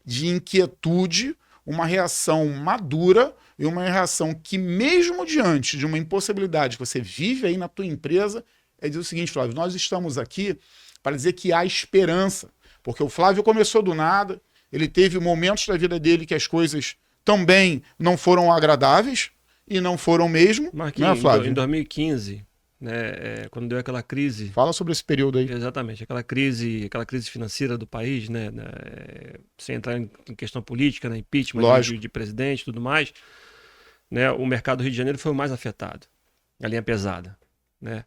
de inquietude, uma reação madura e uma reação que, mesmo diante de uma impossibilidade que você vive aí na tua empresa, é dizer o seguinte, Flávio, nós estamos aqui para dizer que há esperança, porque o Flávio começou do nada, ele teve momentos da vida dele que as coisas também não foram agradáveis e não foram mesmo, Marquinhos, né, Flávio? em 2015, né, quando deu aquela crise... Fala sobre esse período aí. Exatamente, aquela crise financeira do país, né, sem entrar em questão política, né, impeachment de presidente e tudo mais, né, o mercado do Rio de Janeiro foi o mais afetado, a linha pesada, né?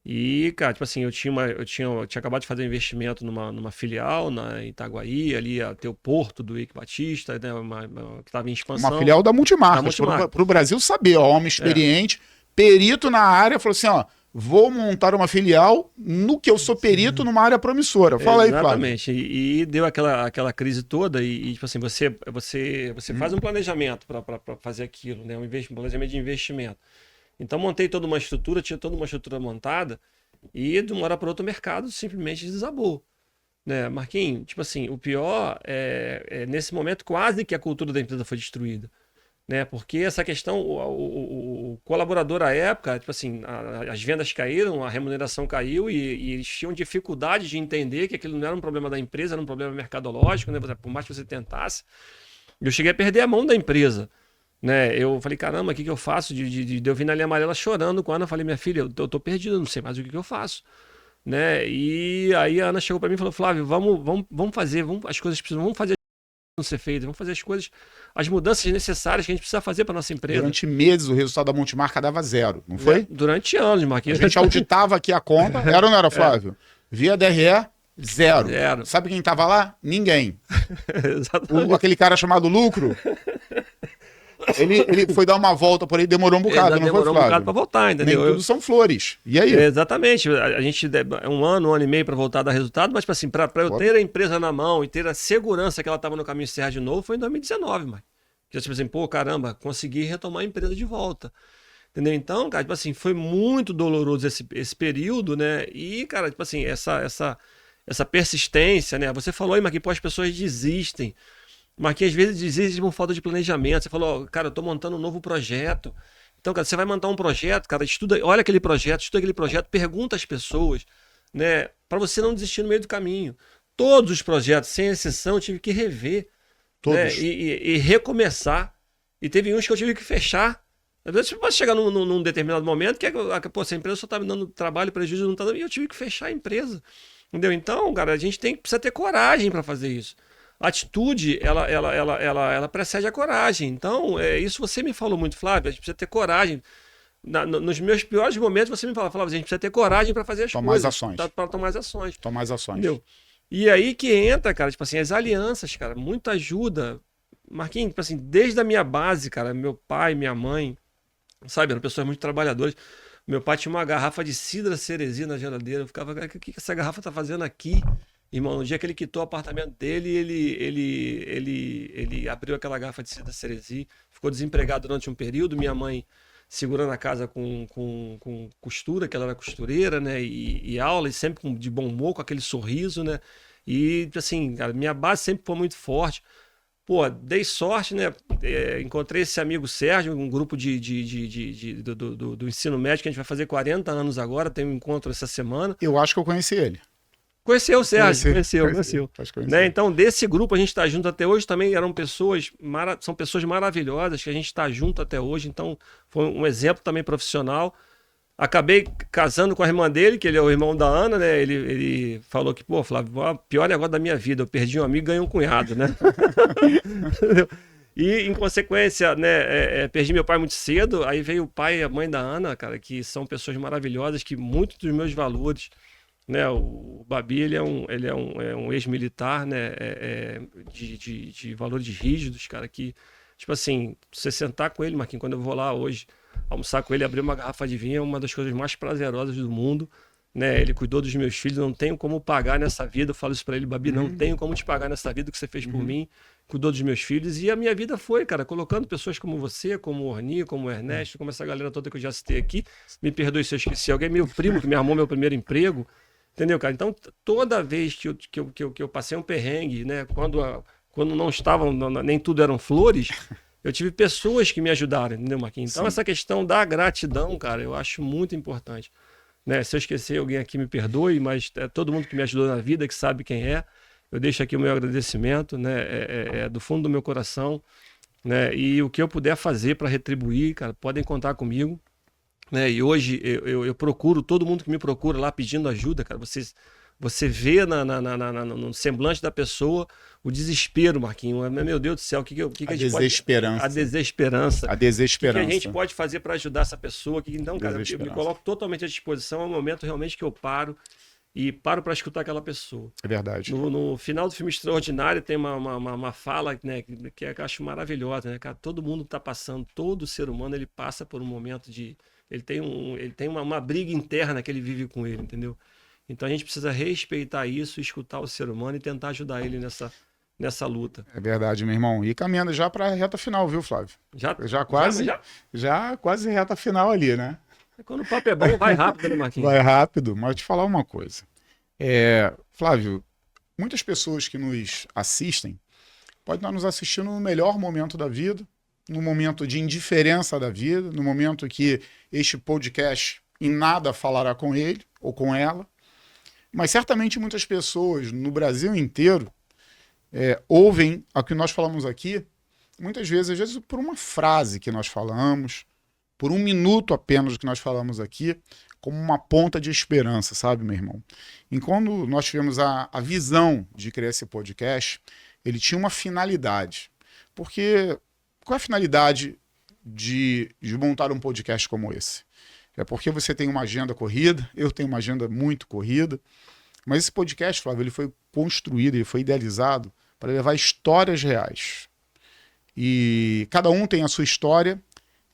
E, cara, tipo assim, eu tinha acabado de fazer um investimento numa filial em Itaguaí, ali ia ter o porto do Eike Batista, né, que estava em expansão. Uma filial da Multimarcas, para o Brasil saber, ó, homem experiente, perito na área, falou assim, ó, vou montar uma filial no que eu sou perito numa área promissora. Fala aí, Flávio. Exatamente, e deu aquela crise toda e tipo assim, você faz um planejamento para fazer aquilo, né, um planejamento de investimento. Então montei toda uma estrutura, tinha toda uma estrutura montada e de uma hora para outra o mercado simplesmente desabou. Né? Marquinhos, tipo assim, o pior é nesse momento quase que a cultura da empresa foi destruída. Né? Porque essa questão, o colaborador à época, tipo assim, as vendas caíram, a remuneração caiu e eles tinham dificuldade de entender que aquilo não era um problema da empresa, era um problema mercadológico, né? Por mais que você tentasse. Eu cheguei a perder a mão da empresa. Né? Eu falei, caramba, o que eu faço? De eu vir na linha amarela chorando com a Ana, eu falei, minha filha, eu tô perdido, não sei mais o que eu faço. Né? E aí a Ana chegou para mim e falou, Flávio, vamos fazer, as coisas precisam, vamos fazer ser feitas, vamos fazer as mudanças necessárias que a gente precisa fazer para nossa empresa. Durante meses o resultado da Multimarca dava 0, não foi? Durante anos, Marquinhos. A gente auditava aqui a conta, era ou não era, Flávio? Via DRE, 0. Sabe quem estava lá? Ninguém. Aquele cara chamado Lucro, ele foi dar uma volta por aí, demorou um bocado, não foi, Flávio? Demorou um bocado para voltar, entendeu? Nem tudo são flores. E aí? Exatamente. A gente um ano e meio para voltar a dar resultado, mas assim, para eu ter a empresa na mão e ter a segurança que ela estava no caminho certo de novo, foi em 2019, mano. Que tipo assim, pô, caramba, consegui retomar a empresa de volta. Entendeu? Então, cara, tipo assim, foi muito doloroso esse período, né? E, cara, tipo assim, essa persistência, né? Você falou aí, Marquinhos, pô, as pessoas desistem. Marquinhos, às vezes desiste por falta de planejamento. Você falou, cara, eu tô montando um novo projeto. Então, cara, você vai montar um projeto, cara, olha aquele projeto, estuda aquele projeto, pergunta às pessoas, né? Para você não desistir no meio do caminho. Todos os projetos, sem exceção, eu tive que rever. Todos. Né? E recomeçar. E teve uns que eu tive que fechar. Às vezes você pode chegar num determinado momento que pô, essa empresa só tá me dando trabalho, prejuízo, não tá dando, e eu tive que fechar a empresa. Entendeu? Então, cara, a gente precisa ter coragem para fazer isso. A atitude, ela precede a coragem. Então, isso você me falou muito, Flávio, a gente precisa ter coragem. Nos meus piores momentos, você me falava, a gente precisa ter coragem para fazer as Tomar coisas. ações. Para tomar as ações. Tomar as ações. Entendeu? E aí que entra, cara, tipo assim, as alianças, cara, muita ajuda. Marquinhos, tipo assim, desde a minha base, cara, meu pai, minha mãe, sabe, eram pessoas muito trabalhadoras. Meu pai tinha uma garrafa de cidra ceresia na geladeira. Eu ficava, o que essa garrafa tá fazendo aqui? Irmão, no dia que ele quitou o apartamento dele, ele abriu aquela garrafa de cidra ceresia, ficou desempregado durante um período. Minha mãe segurando a casa com costura, que ela era costureira, né? E aula, e sempre de bom humor, com aquele sorriso, né? E, assim, cara, minha base sempre foi muito forte. Pô, dei sorte, né? Encontrei esse amigo Sérgio, um grupo do ensino médio, que a gente vai fazer 40 anos agora, tem um encontro essa semana. Eu acho que eu conheci ele. Conheceu o Sérgio, conheceu. Né? Então, desse grupo a gente está junto até hoje, também são pessoas maravilhosas, que a gente está junto até hoje, então foi um exemplo também profissional. Acabei casando com a irmã dele, que ele é o irmão da Ana, né? Ele falou que, pô, Flávio, o pior negócio da minha vida, eu perdi um amigo e ganhei um cunhado, né? E, em consequência, né, perdi meu pai muito cedo, aí veio o pai e a mãe da Ana, cara, que são pessoas maravilhosas, que muitos dos meus valores, né, o Babi, ele é um ex-militar, né, de valores rígidos, cara, que, tipo assim, você sentar com ele, Marquinhos, quando eu vou lá hoje, almoçar com ele, abrir uma garrafa de vinho é uma das coisas mais prazerosas do mundo, né? Ele cuidou dos meus filhos, não tenho como pagar nessa vida. Eu falo isso pra ele, Babi, não tenho como te pagar nessa vida que você fez por mim. Cuidou dos meus filhos. E a minha vida foi, cara, colocando pessoas como você, como o Orni, como o Ernesto, como essa galera toda que eu já citei aqui. Me perdoe se eu esqueci alguém, meu primo que me arrumou meu primeiro emprego. Entendeu, cara? Então, toda vez que eu passei um perrengue, né? Quando não estavam, nem tudo eram flores, eu tive pessoas que me ajudaram, entendeu, Marquinhos? Então, essa questão da gratidão, cara, eu acho muito importante. Né? Se eu esquecer alguém aqui, me perdoe, mas é todo mundo que me ajudou na vida, que sabe quem é. Eu deixo aqui o meu agradecimento, né? Do fundo do meu coração. Né? E o que eu puder fazer para retribuir, cara, podem contar comigo. Né? E hoje eu procuro, todo mundo que me procura lá pedindo ajuda, cara, você vê no semblante da pessoa o desespero, Marquinhos. Meu Deus do céu, o que a gente desesperança. Pode... A desesperança. A desesperança. O que a gente pode fazer para ajudar essa pessoa? Então, cara, eu me coloco totalmente à disposição. É um momento realmente que eu paro para escutar aquela pessoa. É verdade. No final do filme Extraordinário tem uma fala, né, que eu acho maravilhosa, né, cara? Todo mundo está passando, todo ser humano ele passa por um momento de... Ele tem uma briga interna que ele vive com ele, entendeu? Então a gente precisa respeitar isso, escutar o ser humano e tentar ajudar ele nessa luta. É verdade, meu irmão. E caminhando já para a reta final, viu, Flávio? Já quase reta final ali, né? Quando o papo é bom, vai rápido, né, Marquinhos? Vai rápido, mas eu te falar uma coisa. Flávio, muitas pessoas que nos assistem podem estar nos assistindo no melhor momento da vida, no momento de indiferença da vida, no momento que este podcast em nada falará com ele ou com ela. Mas certamente muitas pessoas no Brasil inteiro ouvem o que nós falamos aqui, muitas vezes, às vezes por uma frase que nós falamos, por um minuto apenas que nós falamos aqui, como uma ponta de esperança, sabe, meu irmão? E quando nós tivemos a visão de criar esse podcast, ele tinha uma finalidade. Porque qual é a finalidade de montar um podcast como esse? É porque você tem uma agenda corrida, eu tenho uma agenda muito corrida, mas esse podcast, Flávio, ele foi construído, ele foi idealizado para levar histórias reais. E cada um tem a sua história,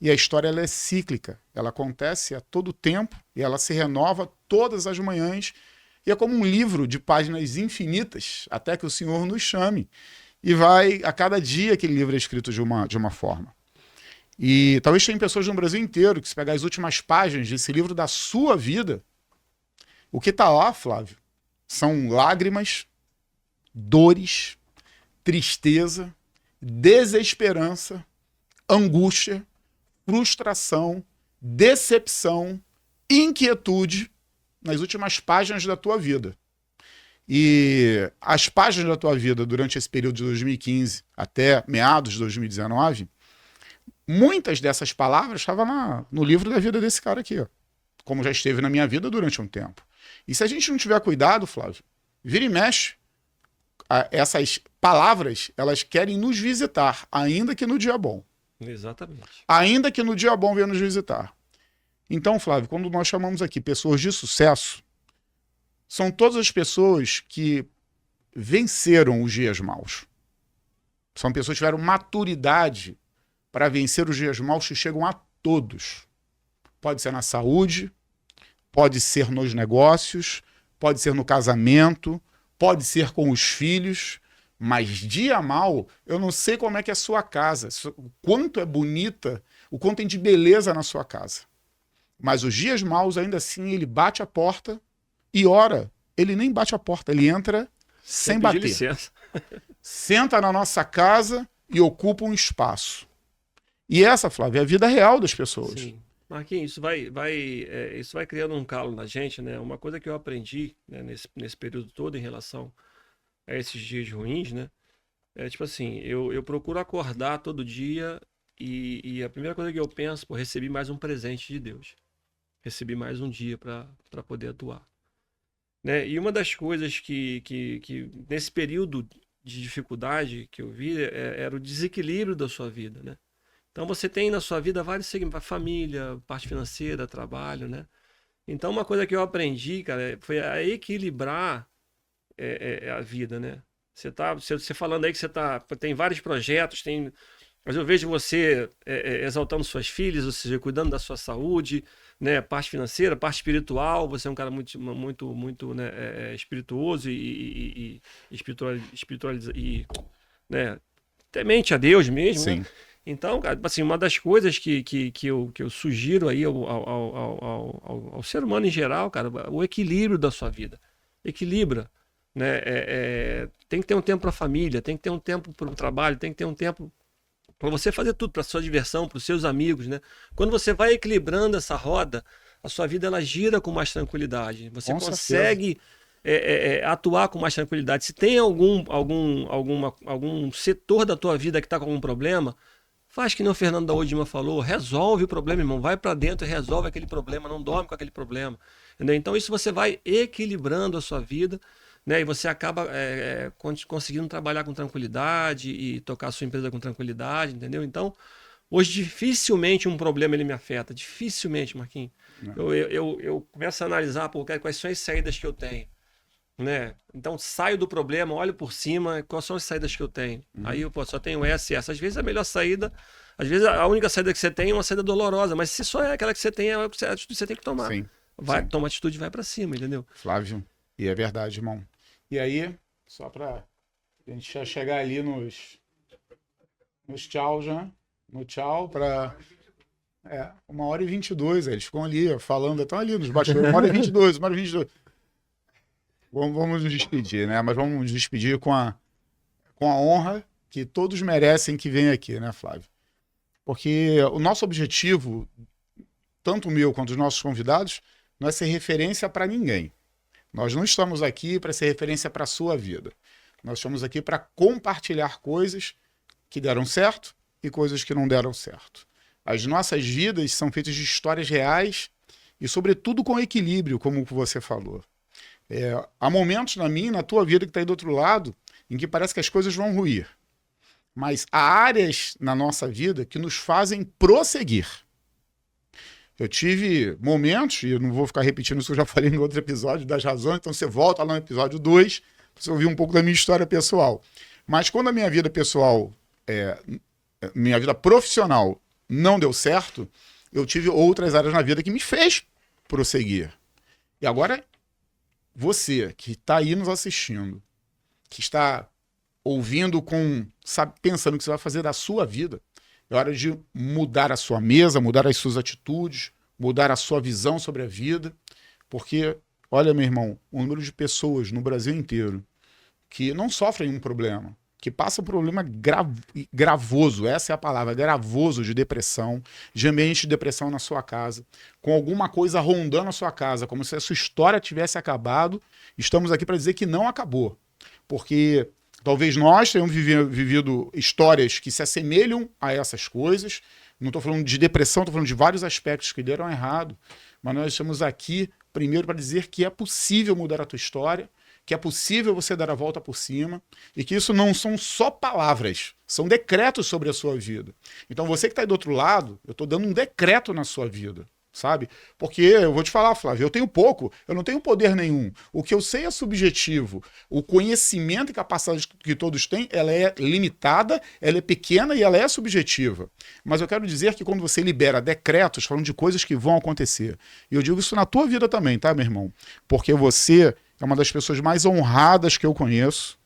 e a história ela é cíclica, ela acontece a todo tempo, e ela se renova todas as manhãs, e é como um livro de páginas infinitas, até que o Senhor nos chame, e vai, a cada dia aquele livro é escrito de uma forma. E talvez tenha pessoas no Brasil inteiro que, se pegar as últimas páginas desse livro da sua vida, o que está lá, Flávio, são lágrimas, dores, tristeza, desesperança, angústia, frustração, decepção, inquietude nas últimas páginas da tua vida. E as páginas da tua vida durante esse período de 2015 até meados de 2019, muitas dessas palavras estavam no livro da vida desse cara aqui, ó, como já esteve na minha vida durante um tempo. E se a gente não tiver cuidado, Flávio, vira e mexe, essas palavras, elas querem nos visitar, ainda que no dia bom. Exatamente. Ainda que no dia bom venha nos visitar. Então, Flávio, quando nós chamamos aqui pessoas de sucesso, são todas as pessoas que venceram os dias maus. São pessoas que tiveram maturidade para vencer os dias maus que chegam a todos. Pode ser na saúde, pode ser nos negócios, pode ser no casamento, pode ser com os filhos, mas dia mal, eu não sei como é que é a sua casa, o quanto é bonita, o quanto tem de beleza na sua casa. Mas os dias maus, ainda assim, ele bate a porta e ora, ele nem bate a porta, ele entra sem bater. Licença. Senta na nossa casa e ocupa um espaço. E essa, Flávia, é a vida real das pessoas. Sim. Marquinhos, isso vai criando um calo na gente, né? Uma coisa que eu aprendi, né, nesse período todo em relação a esses dias ruins, né? É tipo assim, eu procuro acordar todo dia e a primeira coisa que eu penso, pô, recebi mais um presente de Deus. Recebi mais um dia para poder atuar. Né? E uma das coisas que nesse período de dificuldade que eu vi era o desequilíbrio da sua vida, né? Então você tem na sua vida vários segmentos, família, parte financeira, trabalho, né? Então uma coisa que eu aprendi, cara, foi a equilibrar a vida, né? Você falando aí que tem vários projetos, mas eu vejo você exaltando suas filhas, ou seja, cuidando da sua saúde, né? Parte financeira, parte espiritual. Você é um cara muito né, espirituoso e espiritualiza e né, temente a Deus mesmo, Sim. né? Então, cara, assim, uma das coisas que eu sugiro aí ao ser humano em geral, cara, o equilíbrio da sua vida. Equilibra, né? Tem que ter um tempo para a família, tem que ter um tempo para o trabalho, tem que ter um tempo para você fazer tudo, para sua diversão, para os seus amigos, né? Quando você vai equilibrando essa roda, a sua vida ela gira com mais tranquilidade. Você Com consegue atuar com mais tranquilidade. Se tem algum setor da tua vida que está com algum problema, faz que nem o Fernando da Odima falou, resolve o problema, irmão. Vai para dentro e resolve aquele problema, não dorme com aquele problema. Entendeu? Então isso você vai equilibrando a sua vida, né? E você acaba conseguindo trabalhar com tranquilidade e tocar a sua empresa com tranquilidade, entendeu? Então, hoje dificilmente um problema ele me afeta, dificilmente, Marquinhos. Eu começo a analisar quais são as saídas que eu tenho. Né? Então saio do problema, olho por cima, quais são as saídas que eu tenho. Aí eu só tenho essa e essa. Às vezes a melhor saída, às vezes a única saída que você tem é uma saída dolorosa, mas se só é aquela que você tem, é a atitude que você tem que tomar. Sim. Toma atitude e vai pra cima, entendeu? Flávio, e é verdade, irmão. E aí, só pra gente já chegar ali nos tchau já, no tchau pra... 1h22, eles ficam ali falando, estão ali nos bastidores, 1h22. Vamos nos despedir, né? Mas vamos nos despedir com a honra que todos merecem que venha aqui, né, Flávio? Porque o nosso objetivo, tanto o meu quanto os nossos convidados, não é ser referência para ninguém. Nós não estamos aqui para ser referência para a sua vida. Nós estamos aqui para compartilhar coisas que deram certo e coisas que não deram certo. As nossas vidas são feitas de histórias reais e, sobretudo, com equilíbrio, como você falou. Há momentos na minha e na tua vida que está aí do outro lado em que parece que as coisas vão ruir. Mas há áreas na nossa vida que nos fazem prosseguir. Eu tive momentos, e eu não vou ficar repetindo isso que eu já falei no outro episódio, das razões, então você volta lá no episódio 2, para você ouvir um pouco da minha história pessoal. Mas quando a minha vida pessoal, minha vida profissional não deu certo, eu tive outras áreas na vida que me fez prosseguir. E agora, você que está aí nos assistindo, que está ouvindo pensando o que você vai fazer da sua vida, é hora de mudar a sua mesa, mudar as suas atitudes, mudar a sua visão sobre a vida, porque, olha, meu irmão, o número de pessoas no Brasil inteiro que não sofrem um problema, que passa por um problema gravoso, essa é a palavra, gravoso de depressão, de ambiente de depressão na sua casa, com alguma coisa rondando a sua casa, como se a sua história tivesse acabado, estamos aqui para dizer que não acabou. Porque talvez nós tenhamos vivido histórias que se assemelham a essas coisas. Não estou falando de depressão, estou falando de vários aspectos que deram errado, mas nós estamos aqui primeiro para dizer que é possível mudar a tua história, que é possível você dar a volta por cima e que isso não são só palavras, são decretos sobre a sua vida. Então você que está aí do outro lado, eu estou dando um decreto na sua vida, sabe? Porque eu vou te falar, Flávio, eu tenho pouco, eu não tenho poder nenhum. O que eu sei é subjetivo. O conhecimento e capacidade que todos têm, ela é limitada, ela é pequena e ela é subjetiva. Mas eu quero dizer que quando você libera decretos falando de coisas que vão acontecer, e eu digo isso na tua vida também, tá, meu irmão? Porque você é uma das pessoas mais honradas que eu conheço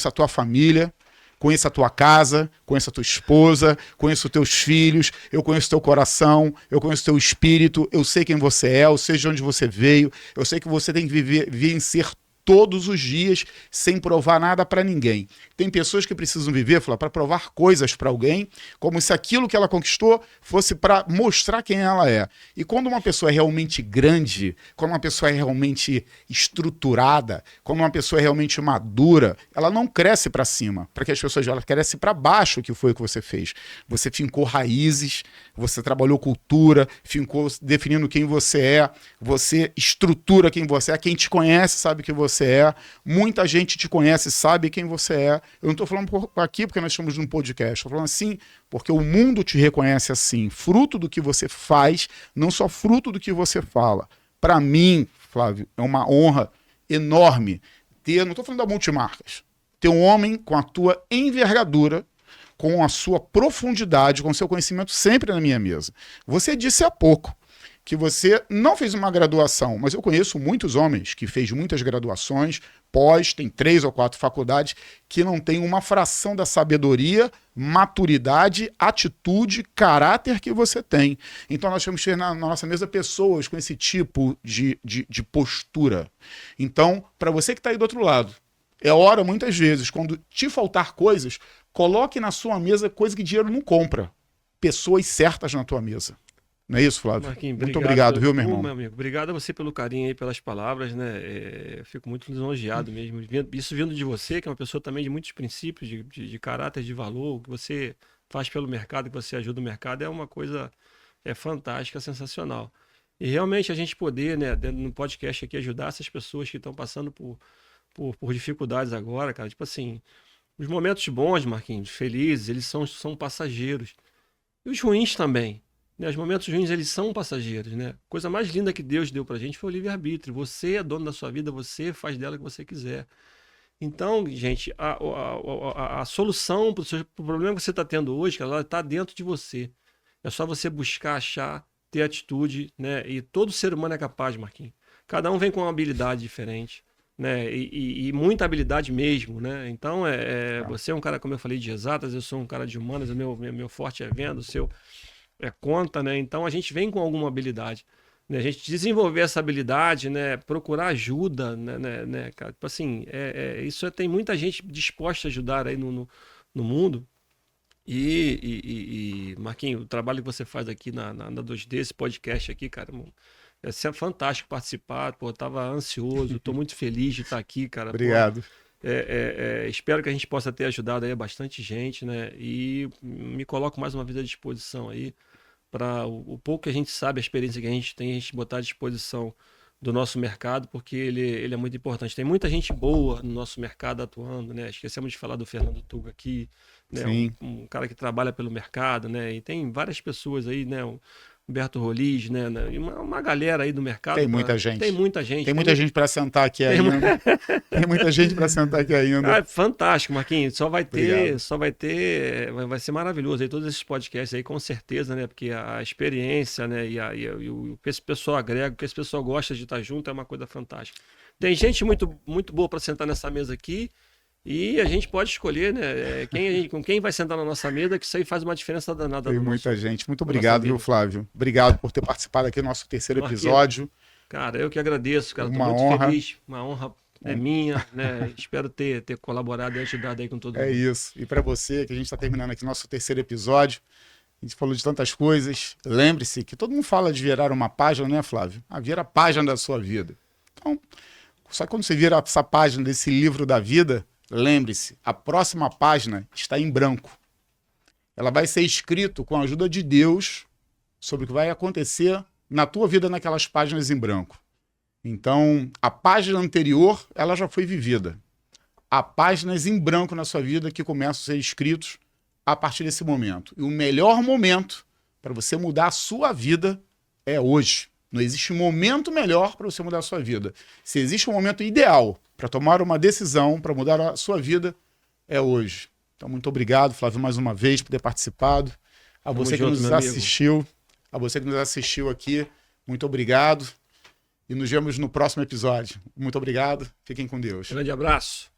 a tua família, conheço a tua casa, conheço a tua esposa, conheço os teus filhos, eu conheço o teu coração, eu conheço o teu espírito, eu sei quem você é, eu sei de onde você veio, eu sei que você tem que vencer todos os dias sem provar nada para ninguém. Tem pessoas que precisam viver, para provar coisas para alguém, como se aquilo que ela conquistou fosse para mostrar quem ela é. E quando uma pessoa é realmente grande, quando uma pessoa é realmente estruturada, quando uma pessoa é realmente madura, ela não cresce para cima, para que as pessoas ela cresce para baixo, que foi o que você fez. Você fincou raízes, você trabalhou cultura, fincou definindo quem você é, você estrutura quem você é, quem te conhece sabe que você é, muita gente te conhece, sabe quem você é. Eu não estou falando aqui porque nós estamos num podcast, estou falando assim porque o mundo te reconhece assim, fruto do que você faz, não só fruto do que você fala. Para mim, Flávio, é uma honra enorme ter, não estou falando da Multimarcas, ter um homem com a tua envergadura, com a sua profundidade, com o seu conhecimento sempre na minha mesa. Você disse há pouco que você não fez uma graduação, mas eu conheço muitos homens que fez muitas graduações, pós, tem 3 ou 4 faculdades, que não tem uma fração da sabedoria, maturidade, atitude, caráter que você tem. Então nós temos que ter na nossa mesa pessoas com esse tipo de postura. Então, para você que está aí do outro lado, é hora, muitas vezes, quando te faltar coisas, coloque na sua mesa coisa que dinheiro não compra. Pessoas certas na tua mesa. Não é isso, Flávio? Marquinhos, muito obrigado, viu, meu irmão? Meu amigo, obrigado a você pelo carinho aí, pelas palavras, né? Eu fico muito lisonjeado mesmo. Isso vindo de você, que é uma pessoa também de muitos princípios, de caráter, de valor, o que você faz pelo mercado, que você ajuda o mercado, é uma coisa fantástica, sensacional. E realmente a gente poder, né, no podcast aqui, ajudar essas pessoas que estão passando por dificuldades agora, cara. Tipo assim, os momentos bons, Marquinhos, felizes, eles são passageiros. E os ruins também. Né? Os momentos ruins, eles são passageiros, né? A coisa mais linda que Deus deu pra gente foi o livre-arbítrio. Você é dono da sua vida, você faz dela o que você quiser. Então, gente, a solução pro problema que você está tendo hoje, ela está dentro de você. É só você buscar, achar, ter atitude, né? E todo ser humano é capaz, Marquinhos. Cada um vem com uma habilidade diferente, né? E muita habilidade mesmo, né? Então, você é um cara, como eu falei, de exatas, eu sou um cara de humanas, o meu forte é venda, o seu é conta, né? Então a gente vem com alguma habilidade, né? A gente desenvolver essa habilidade, né? Procurar ajuda, né, cara? Tipo assim, isso tem muita gente disposta a ajudar aí no mundo. E Marquinhos, o trabalho que você faz aqui na 2D, esse podcast aqui, cara, é fantástico participar. Pô, eu tava ansioso, tô muito feliz de estar aqui, cara. Obrigado. Pô, espero que a gente possa ter ajudado aí bastante gente, né? E me coloco mais uma vez à disposição aí para o pouco que a gente sabe, a experiência que a gente tem, a gente botar à disposição do nosso mercado, porque ele é muito importante. Tem muita gente boa no nosso mercado atuando, né? Esquecemos de falar do Fernando Tuga aqui, né? Um cara que trabalha pelo mercado, né? E tem várias pessoas aí, né? Humberto Roliz, né? E uma galera aí do mercado. Tem muita gente. Tem muita gente. Tem muita gente para sentar aqui ainda. Tem muita gente para sentar aqui ainda. Fantástico, Marquinhos. Vai ser maravilhoso aí todos esses podcasts aí, com certeza, né? Porque a experiência, né? E o que esse pessoal agrega, o que esse pessoal gosta de estar junto é uma coisa fantástica. Tem gente muito, muito boa para sentar nessa mesa aqui. E a gente pode escolher, né? Com quem vai sentar na nossa mesa, que isso aí faz uma diferença danada. Tem muita gente. Muito obrigado, viu, Flávio? Obrigado por ter participado aqui do nosso terceiro episódio. Cara, eu que agradeço, cara. Tô uma muito honra. feliz. Uma honra é minha, né? Espero ter colaborado e ajudado aí com todo mundo. É isso. E para você, que a gente está terminando aqui nosso terceiro episódio, a gente falou de tantas coisas. Lembre-se que todo mundo fala de virar uma página, né, Flávio? Vira a página da sua vida. Então, só que quando você vira essa página desse livro da vida, lembre-se, a próxima página está em branco. Ela vai ser escrita com a ajuda de Deus sobre o que vai acontecer na tua vida naquelas páginas em branco. Então, a página anterior, ela já foi vivida. Há páginas em branco na sua vida que começam a ser escritos a partir desse momento. E o melhor momento para você mudar a sua vida é hoje. Não existe momento melhor para você mudar a sua vida. Se existe um momento ideal para tomar uma decisão, para mudar a sua vida, é hoje. Então, muito obrigado, Flávio, mais uma vez, por ter participado. A você que nos assistiu, aqui, muito obrigado. E nos vemos no próximo episódio. Muito obrigado. Fiquem com Deus. Grande abraço.